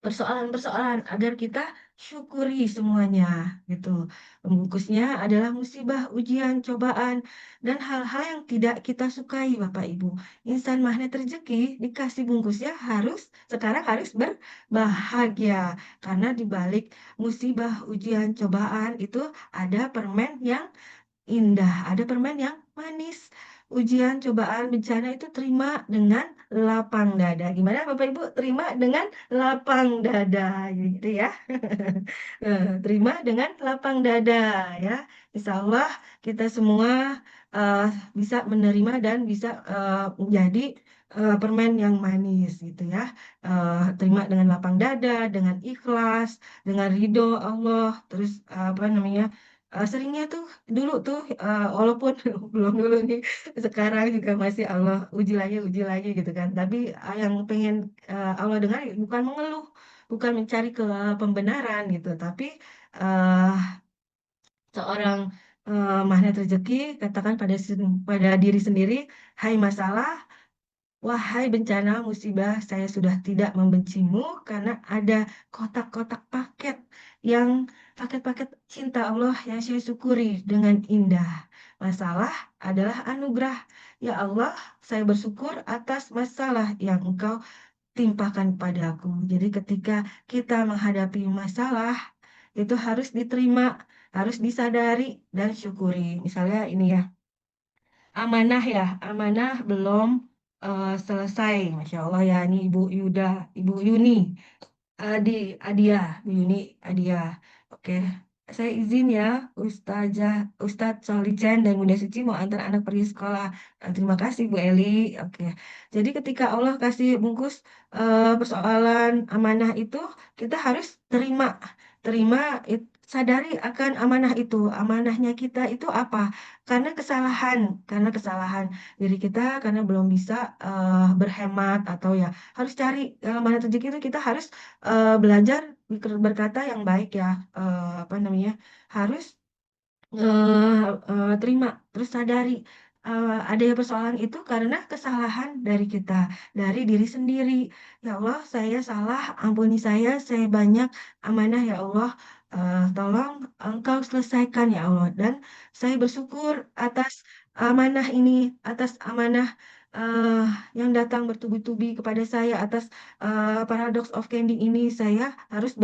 [SPEAKER 4] Persoalan-persoalan agar kita syukuri semuanya gitu. Pembungkusnya adalah musibah, ujian, cobaan, dan hal-hal yang tidak kita sukai, Bapak Ibu. Insan magnet rezeki dikasih bungkusnya sekarang harus berbahagia karena di balik musibah, ujian, cobaan itu ada permen yang indah, ada permen yang manis. Ujian, cobaan, bencana itu terima dengan lapang dada. Gimana Bapak Ibu? Terima dengan lapang dada, gitu ya. Terima dengan lapang dada ya. Insya Allah kita semua eh, bisa menerima dan bisa menjadi permen yang manis gitu ya. Terima dengan lapang dada, dengan ikhlas, dengan ridho Allah, terus apa namanya? Seringnya tuh dulu tuh walaupun belum dulu nih sekarang juga masih Allah uji lagi gitu kan, tapi yang pengen Allah dengar bukan mengeluh, bukan mencari ke pembenaran gitu, tapi eh, seorang magnet rezeki katakan pada diri sendiri, hai masalah, wahai bencana musibah, saya sudah tidak membencimu karena ada kotak-kotak yang paket-paket cinta Allah yang saya syukuri dengan indah. Masalah adalah anugerah. Ya Allah, saya bersyukur atas masalah yang Engkau timpahkan padaku. Jadi ketika kita menghadapi masalah, itu harus diterima, harus disadari dan syukuri. Misalnya ini ya, amanah belum selesai, Masya Allah ya, ini Ibu Yuni, Adia, Bu Yuni, Adia. Oke, saya izin ya, Ustadz Solicen dan Bunda Suci mau antar anak pergi sekolah. Terima kasih Bu Eli. Oke, jadi ketika Allah kasih bungkus persoalan amanah itu, kita harus terima, sadari akan amanah itu. Amanahnya kita itu apa? Karena kesalahan diri kita, karena belum bisa berhemat atau ya harus cari dalam mana rezeki itu kita harus belajar berkata yang baik ya, apa namanya, harus terima, terus sadari adanya persoalan itu karena kesalahan dari kita, dari diri sendiri. Ya Allah, saya salah, ampuni saya banyak amanah ya Allah. Tolong Engkau selesaikan ya Allah. Dan saya bersyukur atas amanah ini, atas amanah eh, yang datang bertubi-tubi kepada saya, atas paradox of candy ini, saya harus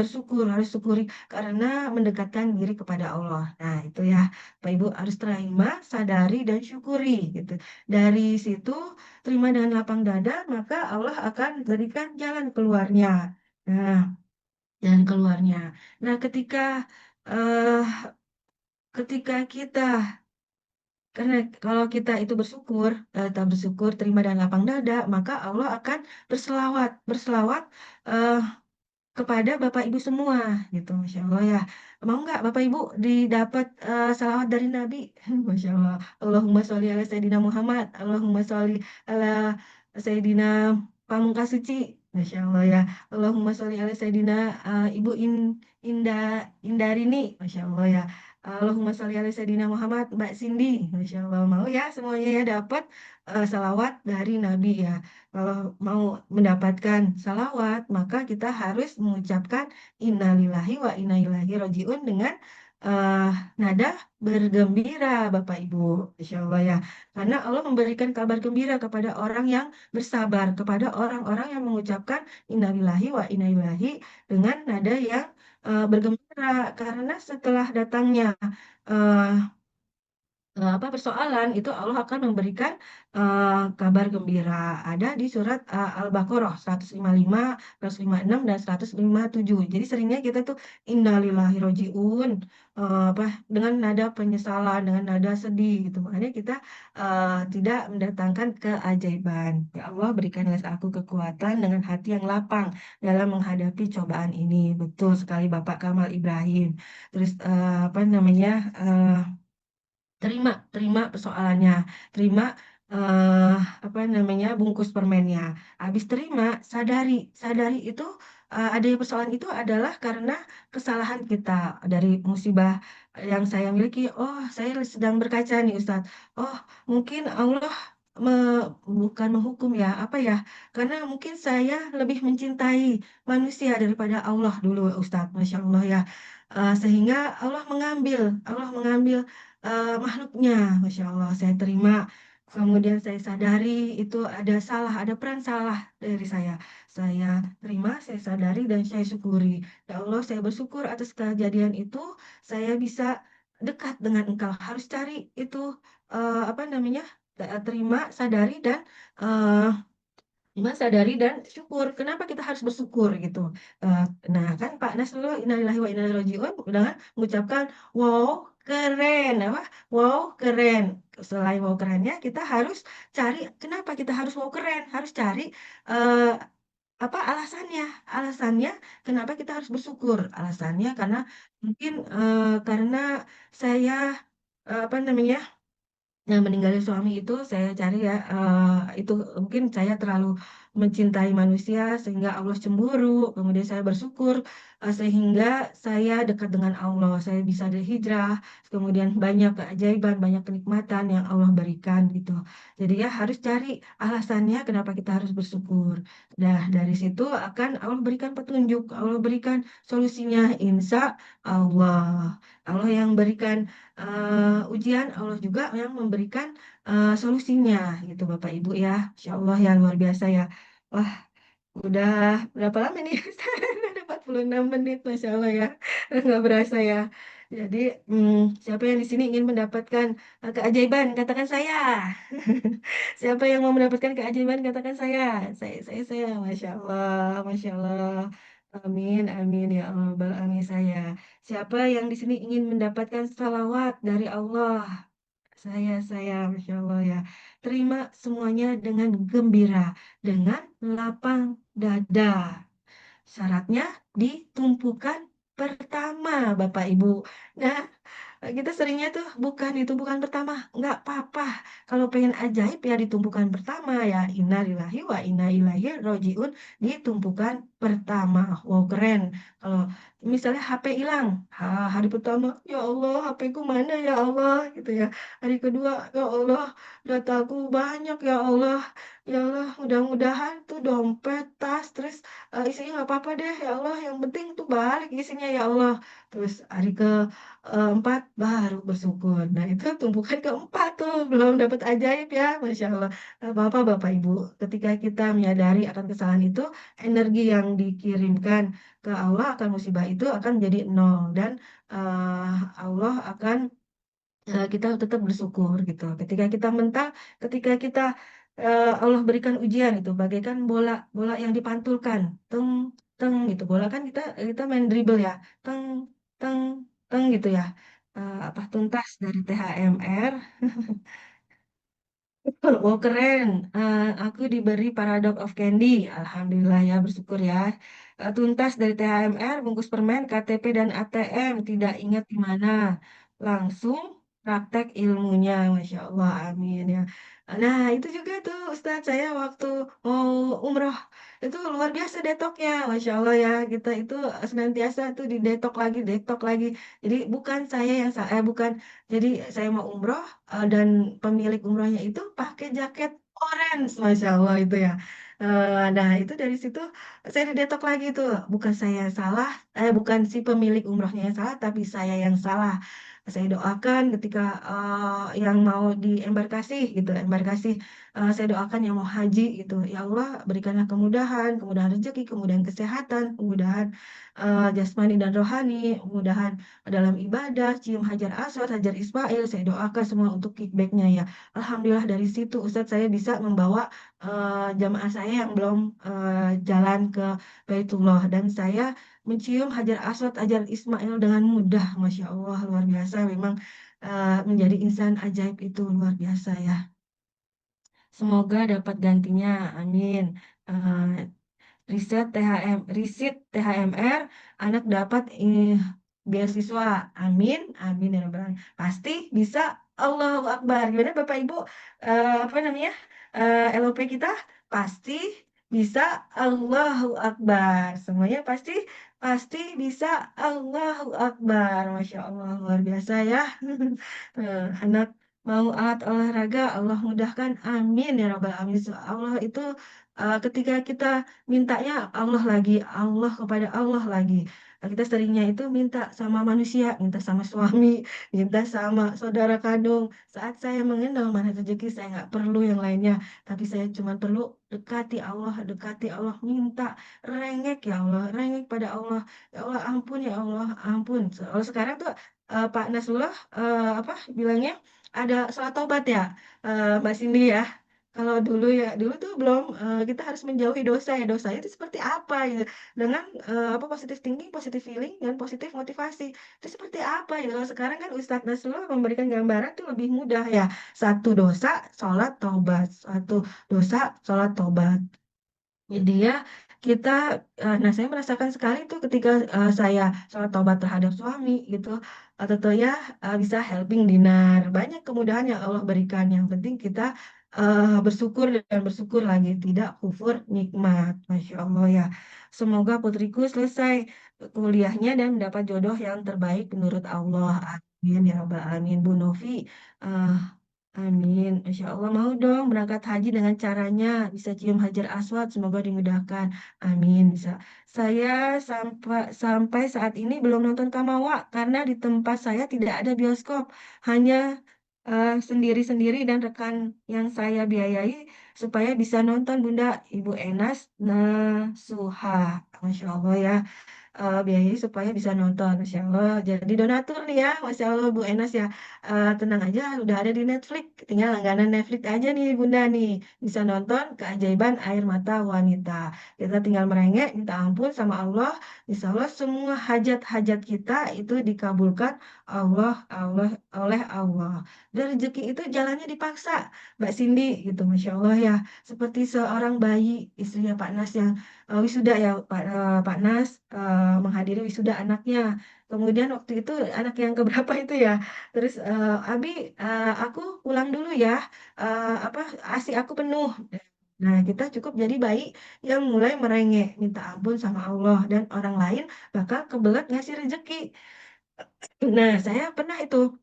[SPEAKER 4] syukuri karena mendekatkan diri kepada Allah. Nah, itu ya. Bapak Ibu harus terima, sadari dan syukuri gitu. Dari situ terima dengan lapang dada, maka Allah akan berikan jalan keluarnya. Nah, jalan keluarnya. Nah, eh, ketika kita karena kalau kita itu bersyukur, tak bersyukur, terima dengan lapang dada, maka Allah akan berselawat eh, kepada Bapak Ibu semua gitu, Masya Allah ya. Mau nggak Bapak Ibu didapat salawat dari Nabi? Masya Allah. Allahumma sholli ala Sayyidina Muhammad. Allahumma sholli ala Sayyidina Pamungkas Suci. Masya Allah ya. Allahumma sholli ala Sayyidina Ibu Indarini. Masya Allah ya. Allahumma sholli ala Sayyidina Muhammad. Mbak Cindy. Masya Allah. Mau ya semuanya ya dapat salawat dari Nabi ya. Kalau mau mendapatkan salawat, maka kita harus mengucapkan innalillahi wa inna ilaihi rojiun dengan eh, nada bergembira, Bapak Ibu. Insya Allah ya. Karena Allah memberikan kabar gembira kepada orang yang bersabar, kepada orang-orang yang mengucapkan innalillahi wa inna ilaihi dengan nada yang bergembira. Karena setelah datangnya eh, apa persoalan itu Allah akan memberikan kabar gembira. Ada di surat Al-Baqarah 155, 156 dan 157. Jadi seringnya kita tuh innalillahi rojiun apa dengan nada penyesalan, dengan nada sedih gitu. Makanya kita tidak mendatangkan keajaiban. Ya Allah berikanlah aku kekuatan dengan hati yang lapang dalam menghadapi cobaan ini. Betul sekali Bapak Kamal Ibrahim. Terus apa namanya? Terima, terima persoalannya, terima eh, apa namanya bungkus permennya. Habis terima, sadari, sadari itu adanya persoalan itu adalah karena kesalahan kita dari musibah yang saya miliki. Oh, saya sedang berkaca nih Ustadz. Oh, mungkin Allah bukan menghukum ya, apa ya? Karena mungkin saya lebih mencintai manusia daripada Allah dulu, Ustadz, Masya Allah ya. Sehingga Allah mengambil makhluknya, Masya Allah, saya terima. Kemudian saya sadari itu ada salah, ada peran salah dari saya. Saya terima, saya sadari, dan saya syukuri. Ya Allah, saya bersyukur atas kejadian itu. Saya bisa dekat dengan Engkau. Harus cari itu, apa namanya, terima, sadari, dan eh, Mas sadari dan syukur. Kenapa kita harus bersyukur gitu? Eh, nah kan Pak Nasrullah innalillahi wa inna ilaihi rajiun udah kan mengucapkan wow keren apa? Wow keren. Selain wow kerennya kita harus cari kenapa kita harus wow keren? Harus cari eh, apa alasannya? Alasannya kenapa kita harus bersyukur? Alasannya karena mungkin karena saya apa namanya? Nah, meninggalnya suami itu saya cari ya, itu mungkin saya terlalu mencintai manusia sehingga Allah cemburu, kemudian saya bersyukur sehingga saya dekat dengan Allah, saya bisa berhijrah, kemudian banyak keajaiban, banyak kenikmatan yang Allah berikan gitu. Jadi ya harus cari alasannya kenapa kita harus bersyukur. Nah, dari situ akan Allah berikan petunjuk, Allah berikan solusinya, insya Allah. Allah yang berikan ujian, Allah juga yang memberikan solusinya gitu Bapak Ibu ya. Insya Allah ya luar biasa ya. Wah, udah berapa lama nih? Udah 46 menit, Masya Allah ya. Nggak berasa ya. Jadi, siapa yang di sini ingin mendapatkan keajaiban, katakan saya. Siapa yang mau mendapatkan keajaiban, katakan saya. Saya. Masya Allah, Masya Allah. Amin, amin ya Allah, Rabbal alamin saya. Siapa yang di sini ingin mendapatkan salawat dari Allah? Saya, Masya Allah ya. Terima semuanya dengan gembira, dengan lapang dada. Syaratnya ditumpukan pertama, Bapak Ibu. Nah, kita seringnya tuh itu bukan pertama, nggak apa-apa. Kalau pengen ajaib ya ditumpukan pertama ya. Innalillahi wa inna ilaihi rojiun ditumpukan pertama. Wow keren. Kalau misalnya HP hilang, hari pertama, ya Allah HP ku mana ya Allah gitu ya. Hari kedua, ya Allah dataku banyak ya Allah. Ya Allah, mudah-mudahan tuh dompet, tas, terus isinya nggak apa-apa deh ya Allah. Yang penting tuh balik isinya ya Allah. Terus hari keempat baru bersyukur. Nah itu tumpukan keempat tuh belum dapat ajaib ya, Masya Allah. Nggak apa-apa Bapak Ibu. Ketika kita menyadari akan kesalahan itu, energi yang dikirimkan ke Allah akan musibah itu akan menjadi nol dan Allah akan kita tetap bersyukur gitu. Ketika kita mental, ketika kita Allah berikan ujian itu bagaikan bola bola yang dipantulkan, teng teng gitu. Bola kan kita main dribble ya, teng teng teng gitu ya. Apa tuntas dari THMR. Oh keren. Aku diberi Paradox of Candy. Alhamdulillah ya bersyukur ya. Tuntas dari THMR, bungkus permen, KTP dan ATM. Tidak ingat di mana. Langsung praktek ilmunya. Masya Allah. Amin ya. Nah itu juga tuh Ustadz saya waktu mau umroh. Itu luar biasa detoknya. Masya Allah ya. Kita itu senantiasa tuh didetok lagi, detok lagi. Jadi bukan saya yang bukan. Jadi saya mau umroh dan pemilik umrohnya itu pakai jaket orange, Masya Allah itu ya. Nah itu dari situ saya didetok lagi tuh, bukan saya yang salah, bukan si pemilik umrohnya yang salah, tapi saya yang salah. Saya doakan ketika yang mau diembarkasi gitu, embarkasi, saya doakan yang mau haji gitu. Ya Allah, berikanlah kemudahan, kemudahan rezeki, kemudahan kesehatan, kemudahan jasmani dan rohani, kemudahan dalam ibadah, cium hajar aswad, hajar Ismail. Saya doakan semua untuk kickbacknya ya. Alhamdulillah dari situ Ustadz saya bisa membawa jamaah saya yang belum jalan ke Baitullah, dan saya mencium hajar aswad, hajar Ismail dengan mudah. Masya Allah, luar biasa. Memang menjadi insan ajaib itu luar biasa ya. Semoga dapat gantinya. Amin. Eh, riset THMR, anak dapat beasiswa. Amin, amin ya rabbal alamin. Pasti bisa. Allahu Akbar. Gimana Bapak Ibu? Apa namanya? LOP kita pasti bisa. Allahu Akbar. Semuanya pasti pasti bisa. Allahu Akbar. Masya Allah, luar biasa ya. Anak mau alat olahraga, Allah mudahkan. Amin ya rabbal alamin. Allah itu ketika kita mintanya Allah kepada Allah lagi. Kita seringnya itu minta sama manusia, minta sama suami, minta sama saudara kandung. Saat saya mengenal mana rezeki, saya nggak perlu yang lainnya. Tapi saya cuma perlu dekati Allah, minta rengek ya Allah, rengek pada Allah. Ya Allah ampun ya Allah, ampun. Kalau sekarang tuh Pak Nasrullah apa bilangnya ada sholat tobat ya, Mbak Cindy ya. Kalau dulu ya, dulu tuh belum kita harus menjauhi dosa ya. Dosa itu seperti apa gitu. Dengan apa positive thinking, positive feeling, dan positive motivasi. Itu seperti apa ya. Kalau sekarang kan Ustadz Nasrullah memberikan gambaran tuh lebih mudah ya. Satu dosa, sholat tobat. Satu dosa, sholat tobat. Jadi ya kita, nah saya merasakan sekali tuh ketika saya sholat tobat terhadap suami gitu, tentunya bisa helping dinner. Banyak kemudahan yang Allah berikan. Yang penting kita bersyukur dan bersyukur lagi, tidak kufur nikmat. Masya Allah ya. Semoga putriku selesai kuliahnya dan mendapat jodoh yang terbaik menurut Allah. Amin ya Rabbal Alamin. Bu Novi, eh, amin. Masya Allah mau dong berangkat haji dengan caranya. Bisa cium hajar aswad. Semoga dimudahkan. Amin. Bisa. Saya sampai saat ini belum nonton Kamawa karena di tempat saya tidak ada bioskop. Hanya sendiri-sendiri dan rekan yang saya biayai supaya bisa nonton Bunda Ibu Enas Nasuha. Masya Allah ya, biayai supaya bisa nonton. Masya Allah. Jadi donatur nih ya, Masya Allah Bu Enas ya. Tenang aja, udah ada di Netflix. Tinggal langganan Netflix aja nih Bunda nih. Bisa nonton Keajaiban Air Mata Wanita. Kita tinggal merengek, minta ampun sama Allah. Insya Allah semua hajat-hajat kita itu dikabulkan oleh Allah. Dan rezeki itu jalannya dipaksa, Mbak Cindy gitu, Masya Allah ya. Seperti seorang bayi, istrinya Pak Nas yang wisuda ya Pak Nas menghadiri wisuda anaknya. Kemudian waktu itu anak yang keberapa itu ya. Terus Abi, aku pulang dulu ya. Apa ASI aku penuh. Nah, kita cukup jadi bayi yang mulai merengek, minta ampun sama Allah, dan orang lain bakal kebelet ngasih rezeki. Nah, saya pernah itu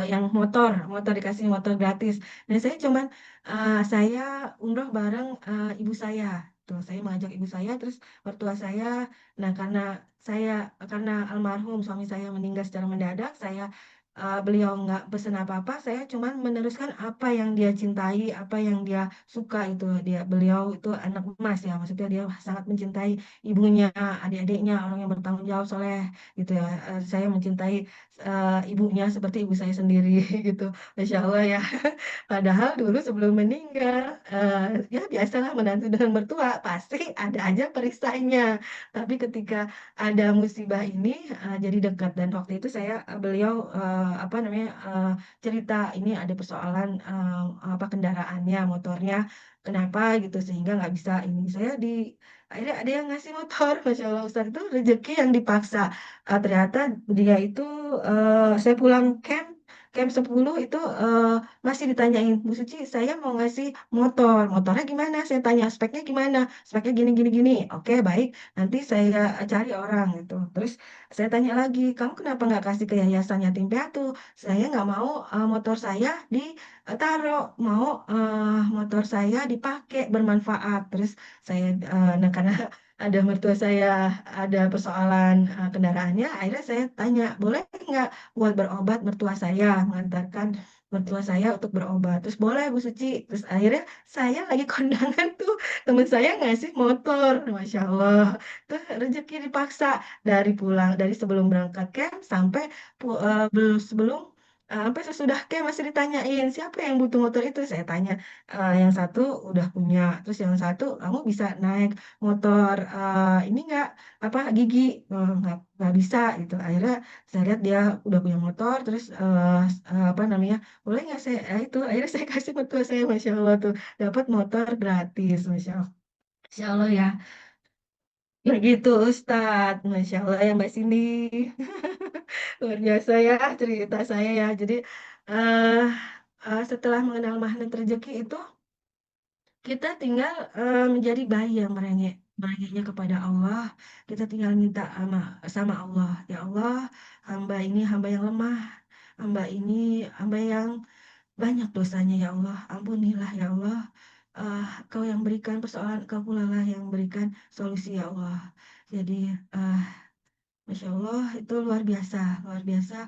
[SPEAKER 4] yang motor dikasih motor gratis. Dan saya cuman saya umroh bareng ibu saya. Tuh, saya mengajak ibu saya, terus mertua saya. Nah, saya karena almarhum suami saya meninggal secara mendadak, beliau nggak pesen apa-apa, saya cuman meneruskan apa yang dia cintai, apa yang dia suka itu. Beliau itu anak emas ya, maksudnya dia sangat mencintai ibunya, adik-adiknya, orang yang bertanggung jawab soleh gitu ya. Saya mencintai ibunya seperti ibu saya sendiri gitu. Masya Allah ya. Padahal dulu sebelum meninggal, ya biasalah menantu dan mertua pasti ada aja perisainya. Tapi ketika ada musibah ini jadi dekat, dan waktu itu beliau apa namanya cerita ini ada persoalan apa kendaraannya, motornya kenapa gitu sehingga nggak bisa ini. Akhirnya ada yang ngasih motor. Masya Allah Ustaz, itu rezeki yang dipaksa. Ternyata dia itu saya pulang camp 10 itu masih ditanyain, Bu Suci, saya mau ngasih motornya gimana? Saya tanya speknya gimana? Speknya gini gini gini. Oke, baik. Nanti saya cari orang gitu. Terus saya tanya lagi, kamu kenapa nggak kasih ke Yayasan Yatim Piatu? Saya nggak mau motor saya ditaruh, mau motor saya dipakai bermanfaat. Terus saya, nah karena ada mertua saya ada persoalan kendaraannya, akhirnya saya tanya, boleh nggak buat berobat mertua saya, mengantarkan mertua saya untuk berobat. Terus boleh Bu Suci. Terus akhirnya saya lagi kondangan tuh temen saya ngasih motor, Masya Allah. Tuh rezeki dipaksa dari pulang, dari sebelum berangkat camp sampai sebelum sampai sesudah camp masih ditanyain siapa yang butuh motor itu. Saya tanya, yang satu udah punya, terus yang satu kamu bisa naik motor ini nggak apa gigi. Nggak bisa gitu. Akhirnya saya lihat dia udah punya motor, terus apa namanya, boleh nggak saya itu akhirnya saya kasih mertua saya, Masya Allah tuh dapat motor gratis, Masya Allah ya. Nah gitu Ustadz, Masya Allah ya Mbak Cindy. Luar biasa ya cerita saya ya. Jadi eh setelah mengenal magnet rezeki itu, kita tinggal menjadi bayi yang merengek, merengeknya kepada Allah. Kita tinggal minta sama Allah. Ya Allah, hamba ini hamba yang lemah. Hamba ini hamba yang banyak dosanya ya Allah. Ampunilah ya Allah. Kau yang berikan persoalan, kau pula lah yang berikan solusi ya Allah. Jadi eh, Masya Allah itu luar biasa, luar biasa.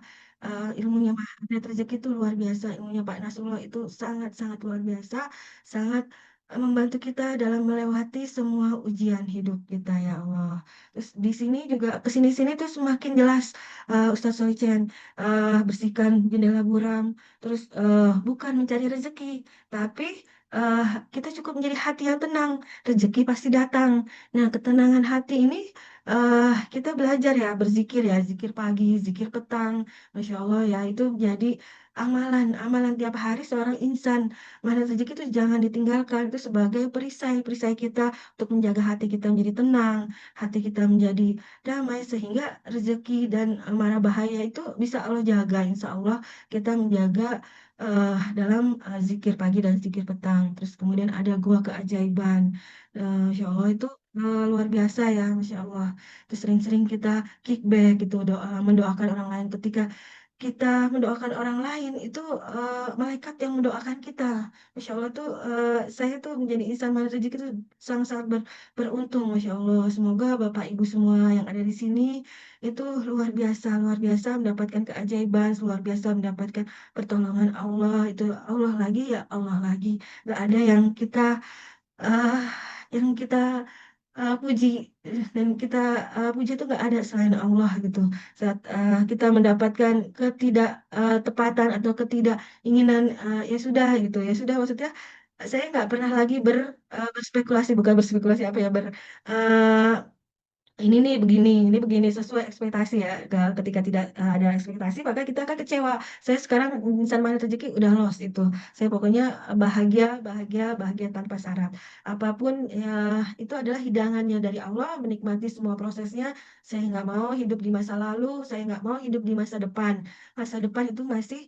[SPEAKER 4] Ilmunya Magnet Rezeki itu luar biasa, ilmunya Pak Nasrullah itu sangat-sangat luar biasa, sangat membantu kita dalam melewati semua ujian hidup kita ya Allah. Terus di sini juga kesini-sini tuh semakin jelas, Ustadz Solicen, bersihkan jendela buram, terus bukan mencari rezeki, tapi eh, kita cukup menjadi hati yang tenang, rezeki pasti datang. Nah, ketenangan hati ini kita belajar ya berzikir ya, zikir pagi, zikir petang, Masya Allah ya, itu jadi amalan tiap hari seorang insan. Mana rezeki itu jangan ditinggalkan, itu sebagai perisai kita untuk menjaga hati kita menjadi tenang, hati kita menjadi damai, sehingga rezeki dan mara bahaya itu bisa Allah jaga. Insya Allah kita menjaga dalam zikir pagi dan zikir petang. Terus kemudian ada gua keajaiban. Masya Allah itu luar biasa ya, Masya Allah. Terus sering-sering kita kickback gitu, mendoakan orang lain. Ketika kita mendoakan orang lain itu malaikat yang mendoakan kita. Masya Allah tuh saya tuh menjadi insan mana rezeki itu sangat-sangat beruntung, Masya Allah. Semoga Bapak Ibu semua yang ada di sini itu luar biasa mendapatkan keajaiban, luar biasa mendapatkan pertolongan Allah. Itu Allah lagi ya Allah lagi. Gak ada eh, yang kita puji, dan kita puji itu nggak ada selain Allah gitu. Saat kita mendapatkan tepatan atau ketidakinginan, ya sudah gitu, ya sudah maksudnya saya nggak pernah lagi berspekulasi, bukan berspekulasi apa ya, eh, ini begini sesuai ekspektasi ya. Ketika tidak ada ekspektasi, maka kita akan kecewa. Saya sekarang insan magnet rezeki udah lost itu. Saya pokoknya bahagia, bahagia, bahagia tanpa syarat. Apapun ya itu adalah hidangannya dari Allah, menikmati semua prosesnya. Saya nggak mau hidup di masa lalu, saya nggak mau hidup di masa depan. Masa depan itu masih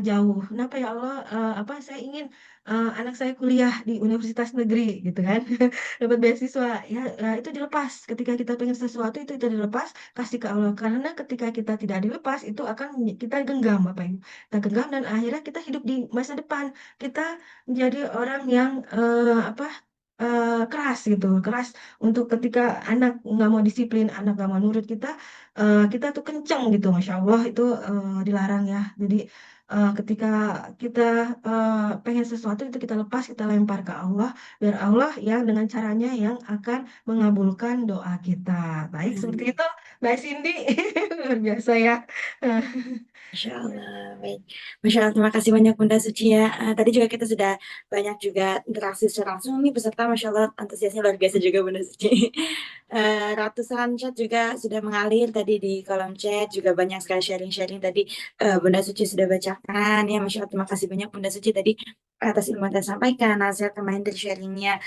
[SPEAKER 4] jauh. Kenapa ya Allah? Apa saya ingin anak saya kuliah di universitas negeri gitu kan. Dapat beasiswa ya, itu dilepas ketika kita pengen sesuatu, itu dilepas, kasih ke Allah, karena ketika kita tidak dilepas itu akan kita genggam apa yang kita genggam, dan akhirnya kita hidup di masa depan, kita menjadi orang yang apa keras gitu, keras untuk ketika anak nggak mau disiplin, anak nggak mau nurut kita, kita tuh kenceng gitu, Masya Allah itu dilarang ya. Jadi ketika kita pengen sesuatu itu kita lepas, kita lempar ke Allah, biar Allah yang dengan caranya yang akan mengabulkan doa kita. Baik, seperti itu, Mbak Cindy. Luar biasa ya.
[SPEAKER 3] Masya Allah, baik. Masya Allah, terima kasih banyak Bunda Suci ya. Tadi juga kita sudah banyak juga interaksi secara langsung nih peserta, Masya Allah antusiasnya luar biasa juga Bunda Suci. Ratusan chat juga sudah mengalir tadi di kolom chat, juga banyak sekali sharing-sharing tadi Bunda Suci sudah bacakan ya. Masya Allah, terima kasih banyak Bunda Suci tadi atas ilmu yang disampaikan, nasihat reminder sharingnya.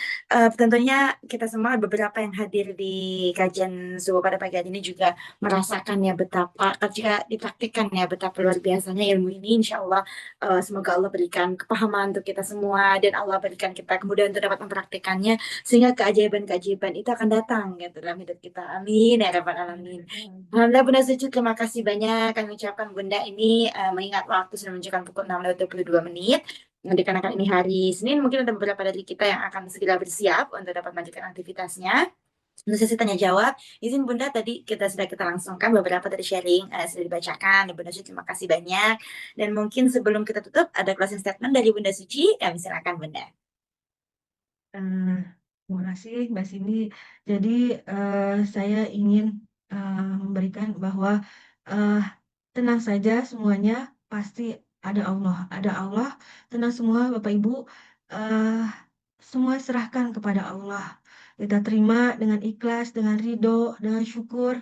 [SPEAKER 3] Tentunya kita semua beberapa yang hadir di kajian subuh pada pagi hari ini juga merasakan ya betapa ketika dipraktikkan ya betapa luar biasanya ilmu ini. Insya Allah semoga Allah berikan kepahaman untuk kita semua, dan Allah berikan kita kemudahan untuk dapat mempraktikannya, sehingga keajaiban-keajaiban itu akan datang ya dalam hidup kita. Amin ya rabbal alamin. Alhamdulillah Bunda Suci, terima kasih banyak kami ucapkan Bunda ini, mengingat waktu sudah menunjukkan pukul 6:22 menit. Dikarenakan ini hari Senin, mungkin ada beberapa dari kita yang akan segera bersiap untuk dapat melanjutkan aktivitasnya. Untuk sesi tanya jawab, izin Bunda tadi kita langsungkan beberapa dari sharing sudah dibacakan. Bunda Suci terima kasih banyak. Dan mungkin sebelum kita tutup ada closing statement dari Bunda Suci. Kami silakan Bunda.
[SPEAKER 4] Terima kasih Mbak Cindy. Jadi saya ingin memberikan bahwa tenang saja semuanya, pasti ada Allah. Ada Allah, tenang semua Bapak Ibu. Semua serahkan kepada Allah. Kita terima dengan ikhlas, dengan ridho, dengan syukur.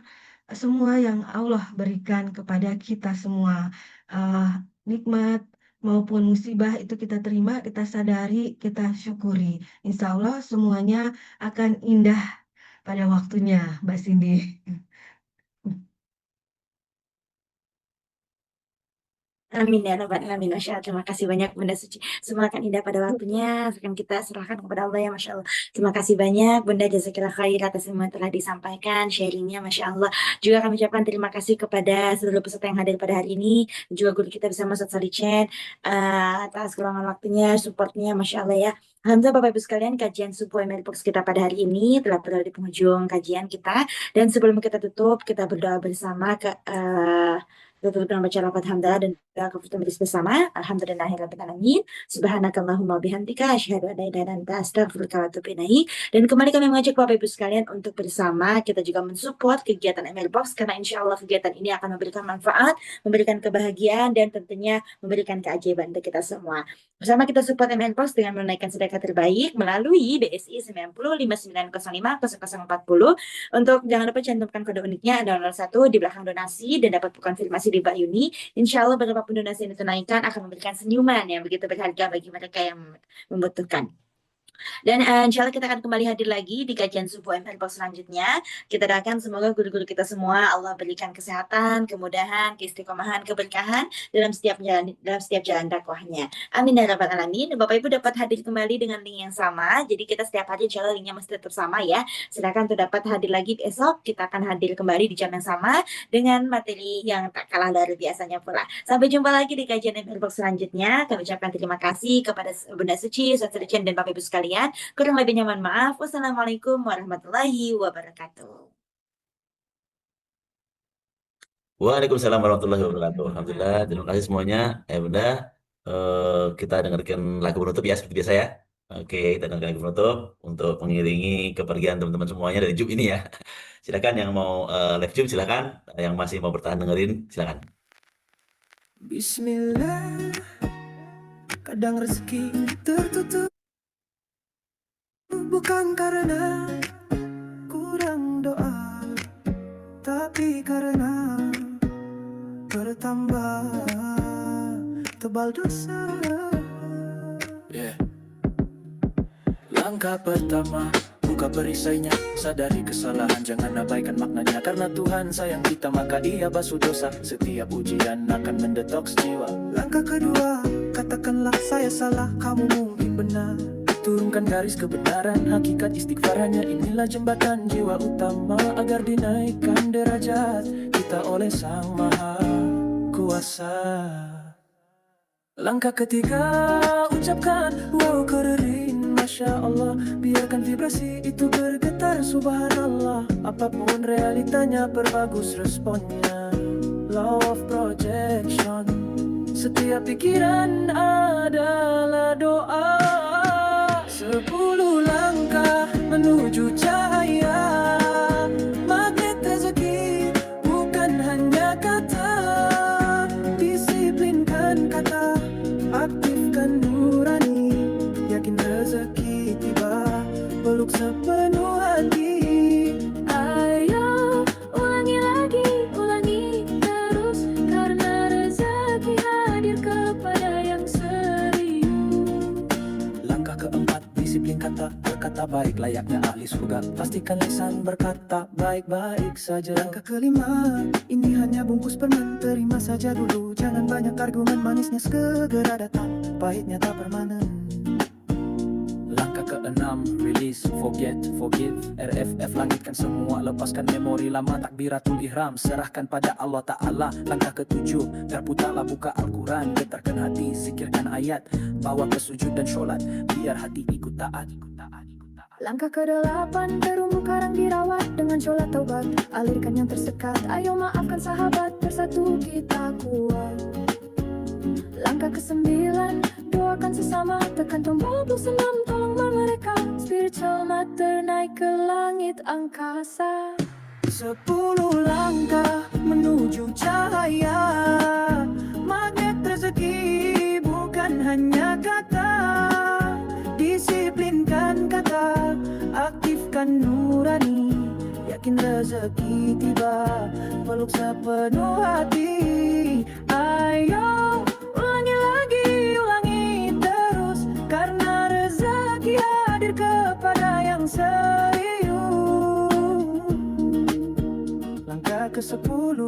[SPEAKER 4] Semua yang Allah berikan kepada kita semua. Nikmat maupun musibah itu kita terima, kita sadari, kita syukuri. Insya Allah semuanya akan indah pada waktunya, Mbak Cindy.
[SPEAKER 3] Amin ya Rabbal Alamin. Masya Allah, terima kasih banyak Bunda Suci. Semua akan indah pada waktunya. Akan kita serahkan kepada Allah ya Masya Allah. Terima kasih banyak Bunda, jazakillah khair atas semua yang telah disampaikan, sharingnya Masya Allah. Juga kami ucapkan terima kasih kepada seluruh peserta yang hadir pada hari ini. Juga guru kita bersama Ustaz Salicen atas keluangan waktunya, supportnya Masya Allah ya. Alhamdulillah Bapak Ibu sekalian, kajian subuh Mailbox kita pada hari ini telah berada di penghujung kajian kita. Dan sebelum kita tutup, kita berdoa bersama kita tutup dengan baca lafaz hamdalah dan doa keputusan majelis bersama. Alhamdulillahirrahmanirrahim. Subhanakallahumma bihamdika asyhadu an la ilaha illa anta astaghfiruka wa atubu ilaik. Dan kembali kami mengajak Bapak Ibu sekalian untuk bersama kita juga mensupport kegiatan ML Box, karena insya Allah kegiatan ini akan memberikan manfaat, memberikan kebahagiaan, dan tentunya memberikan keajaiban untuk kita semua. Bersama kita support ML Box dengan menunaikan sedekah terbaik melalui BSI 9059050040. Untuk jangan lupa cantumkan kode uniknya ada 01 di belakang donasi dan dapat konfirmasi di Mbak Yuni. Insya Allah berapapun donasi yang ditunaikan akan memberikan senyuman yang begitu berharga bagi mereka yang membutuhkan. Dan insya Allah kita akan kembali hadir lagi di kajian subuh ML Box selanjutnya. Kita doakan semoga guru-guru kita semua Allah berikan kesehatan, kemudahan, keistiqomahan, keberkahan dalam setiap jalan dakwahnya. Amin ya rabbal alamin. Bapak Ibu dapat hadir kembali dengan link yang sama. Jadi kita setiap hari insya Allah linknya masih tetap sama ya. Silakan untuk dapat hadir lagi esok. Kita akan hadir kembali di jam yang sama dengan materi yang tak kalah luar biasanya pula. Sampai jumpa lagi di kajian ML Box selanjutnya. Kami ucapkan terima kasih kepada Bunda Suci, Ustaz Richard, dan Bapak Ibu sekalian. Kurang lebihnya mohon maaf. Wassalamualaikum warahmatullahi wabarakatuh.
[SPEAKER 6] Waalaikumsalam warahmatullahi wabarakatuh. Alhamdulillah, terima kasih semuanya. Bunda, kita dengarkan lagu penutup ya seperti biasa ya. Oke, kita dengarkan lagu penutup untuk mengiringi kepergian teman-teman semuanya dari Zoom ini ya. Silakan yang mau live Zoom, silakan. Yang masih mau bertahan dengerin, silakan.
[SPEAKER 2] Bismillah, kadang rezeki tertutup bukan karena kurang doa, tapi karena bertambah tebal dosa. Langkah pertama, buka perisainya, sadari kesalahan, jangan abaikan maknanya. Karena Tuhan sayang kita, maka Ia basuh dosa. Setiap ujian akan mendetoks jiwa. Langkah kedua, katakanlah saya salah, kamu mungkin benar. Turunkan garis kebenaran, hakikat istighfar, hanya inilah jembatan jiwa utama agar dinaikkan derajat kita oleh Sang Maha Kuasa. Langkah ketiga, ucapkan wow keren, Masya Allah. Biarkan vibrasi itu bergetar, Subhanallah. Apapun realitanya, perbagus responnya. Law of projection, setiap pikiran adalah doa. 10 langkah menuju cahaya, magnet rezeki bukan hanya kata. Disiplinkan kata, aktifkan nurani, yakin rezeki tiba, peluk sepenuh hati. Ayo ulangi lagi, ulangi terus, karena rezeki hadir kepada yang serius. Langkah keempat, disiplin kata, berkata baik layaknya ahli surga. Pastikan lisan berkata baik-baik saja. Langkah kelima, ini hanya bungkus permen, terima saja dulu. Jangan banyak argumen, manisnya segera datang, pahitnya tak permanen. Langkah keenam, release, forget, forgive. RFF, langitkan semua, lepaskan memori lama. Takbiratul ihram, serahkan pada Allah Ta'ala. Langkah ketujuh, terputarlah buka Al-Quran, getarkan hati, zikirkan ayat, bawa ke sujud dan sholat, biar hati ikut taat. Langkah ke-8, terumbu karang dirawat dengan sholat taubat. Alirkan yang tersekat, ayo maafkan sahabat, bersatu kita kuat. Langkah ke-9, doakan sesama, tekan tombol plus 6, tolong mereka. Spiritual matter naik ke langit angkasa. 10 langkah menuju cahaya, magnet rezeki bukan hanya kata. Disiplinkan kata, aktifkan nurani, yakin rezeki tiba, peluk sepenuh hati. Ayo, ulangi lagi, ulangi terus, karena rezeki hadir kepada yang serius. Langkah ke-10,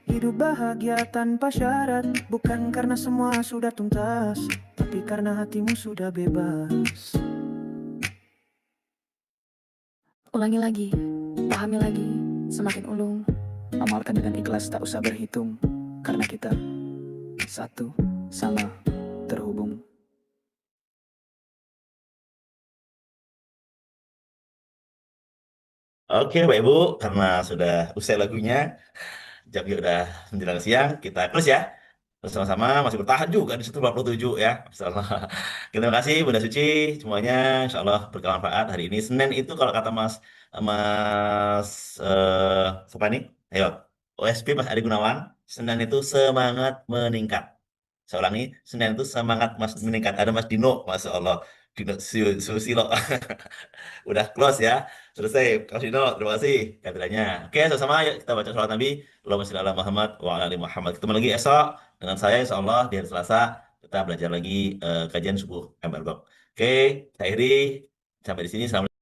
[SPEAKER 2] hidup bahagia tanpa syarat, bukan karena semua sudah tuntas, tapi karena hatimu sudah bebas. Ulangi lagi, pahami lagi, semakin ulung. Amalkan dengan ikhlas, tak usah berhitung, karena kita satu sama terhubung.
[SPEAKER 6] Oke, Bapak Ibu, karena sudah usai lagunya, jamnya udah menjelang siang, kita close ya. Bersama-sama masih bertahan juga di 147 ya. Insyaallah. Terima kasih Bunda Suci, semuanya insya Allah bermanfaat hari ini. Senin itu kalau kata Mas siapa nih? Ayo, OSP Mas Adi Gunawan, Senin itu semangat meningkat. Saya ulangi, Senin itu semangat meningkat. Ada Mas Dino, Masya Allah. Dino Susilo. Udah close ya. Selesai. Mas Dino, terima kasih kehadirannya. Oke, sama-sama yuk kita baca sholat Nabi. Allahumma sholli ala Muhammad wa ala ali Muhammad. Ketemu lagi esok dengan saya insya Allah di hari Selasa. Kita belajar lagi kajian subuh ML Oke, saya akhiri sampai di sini. Assalamualaikum.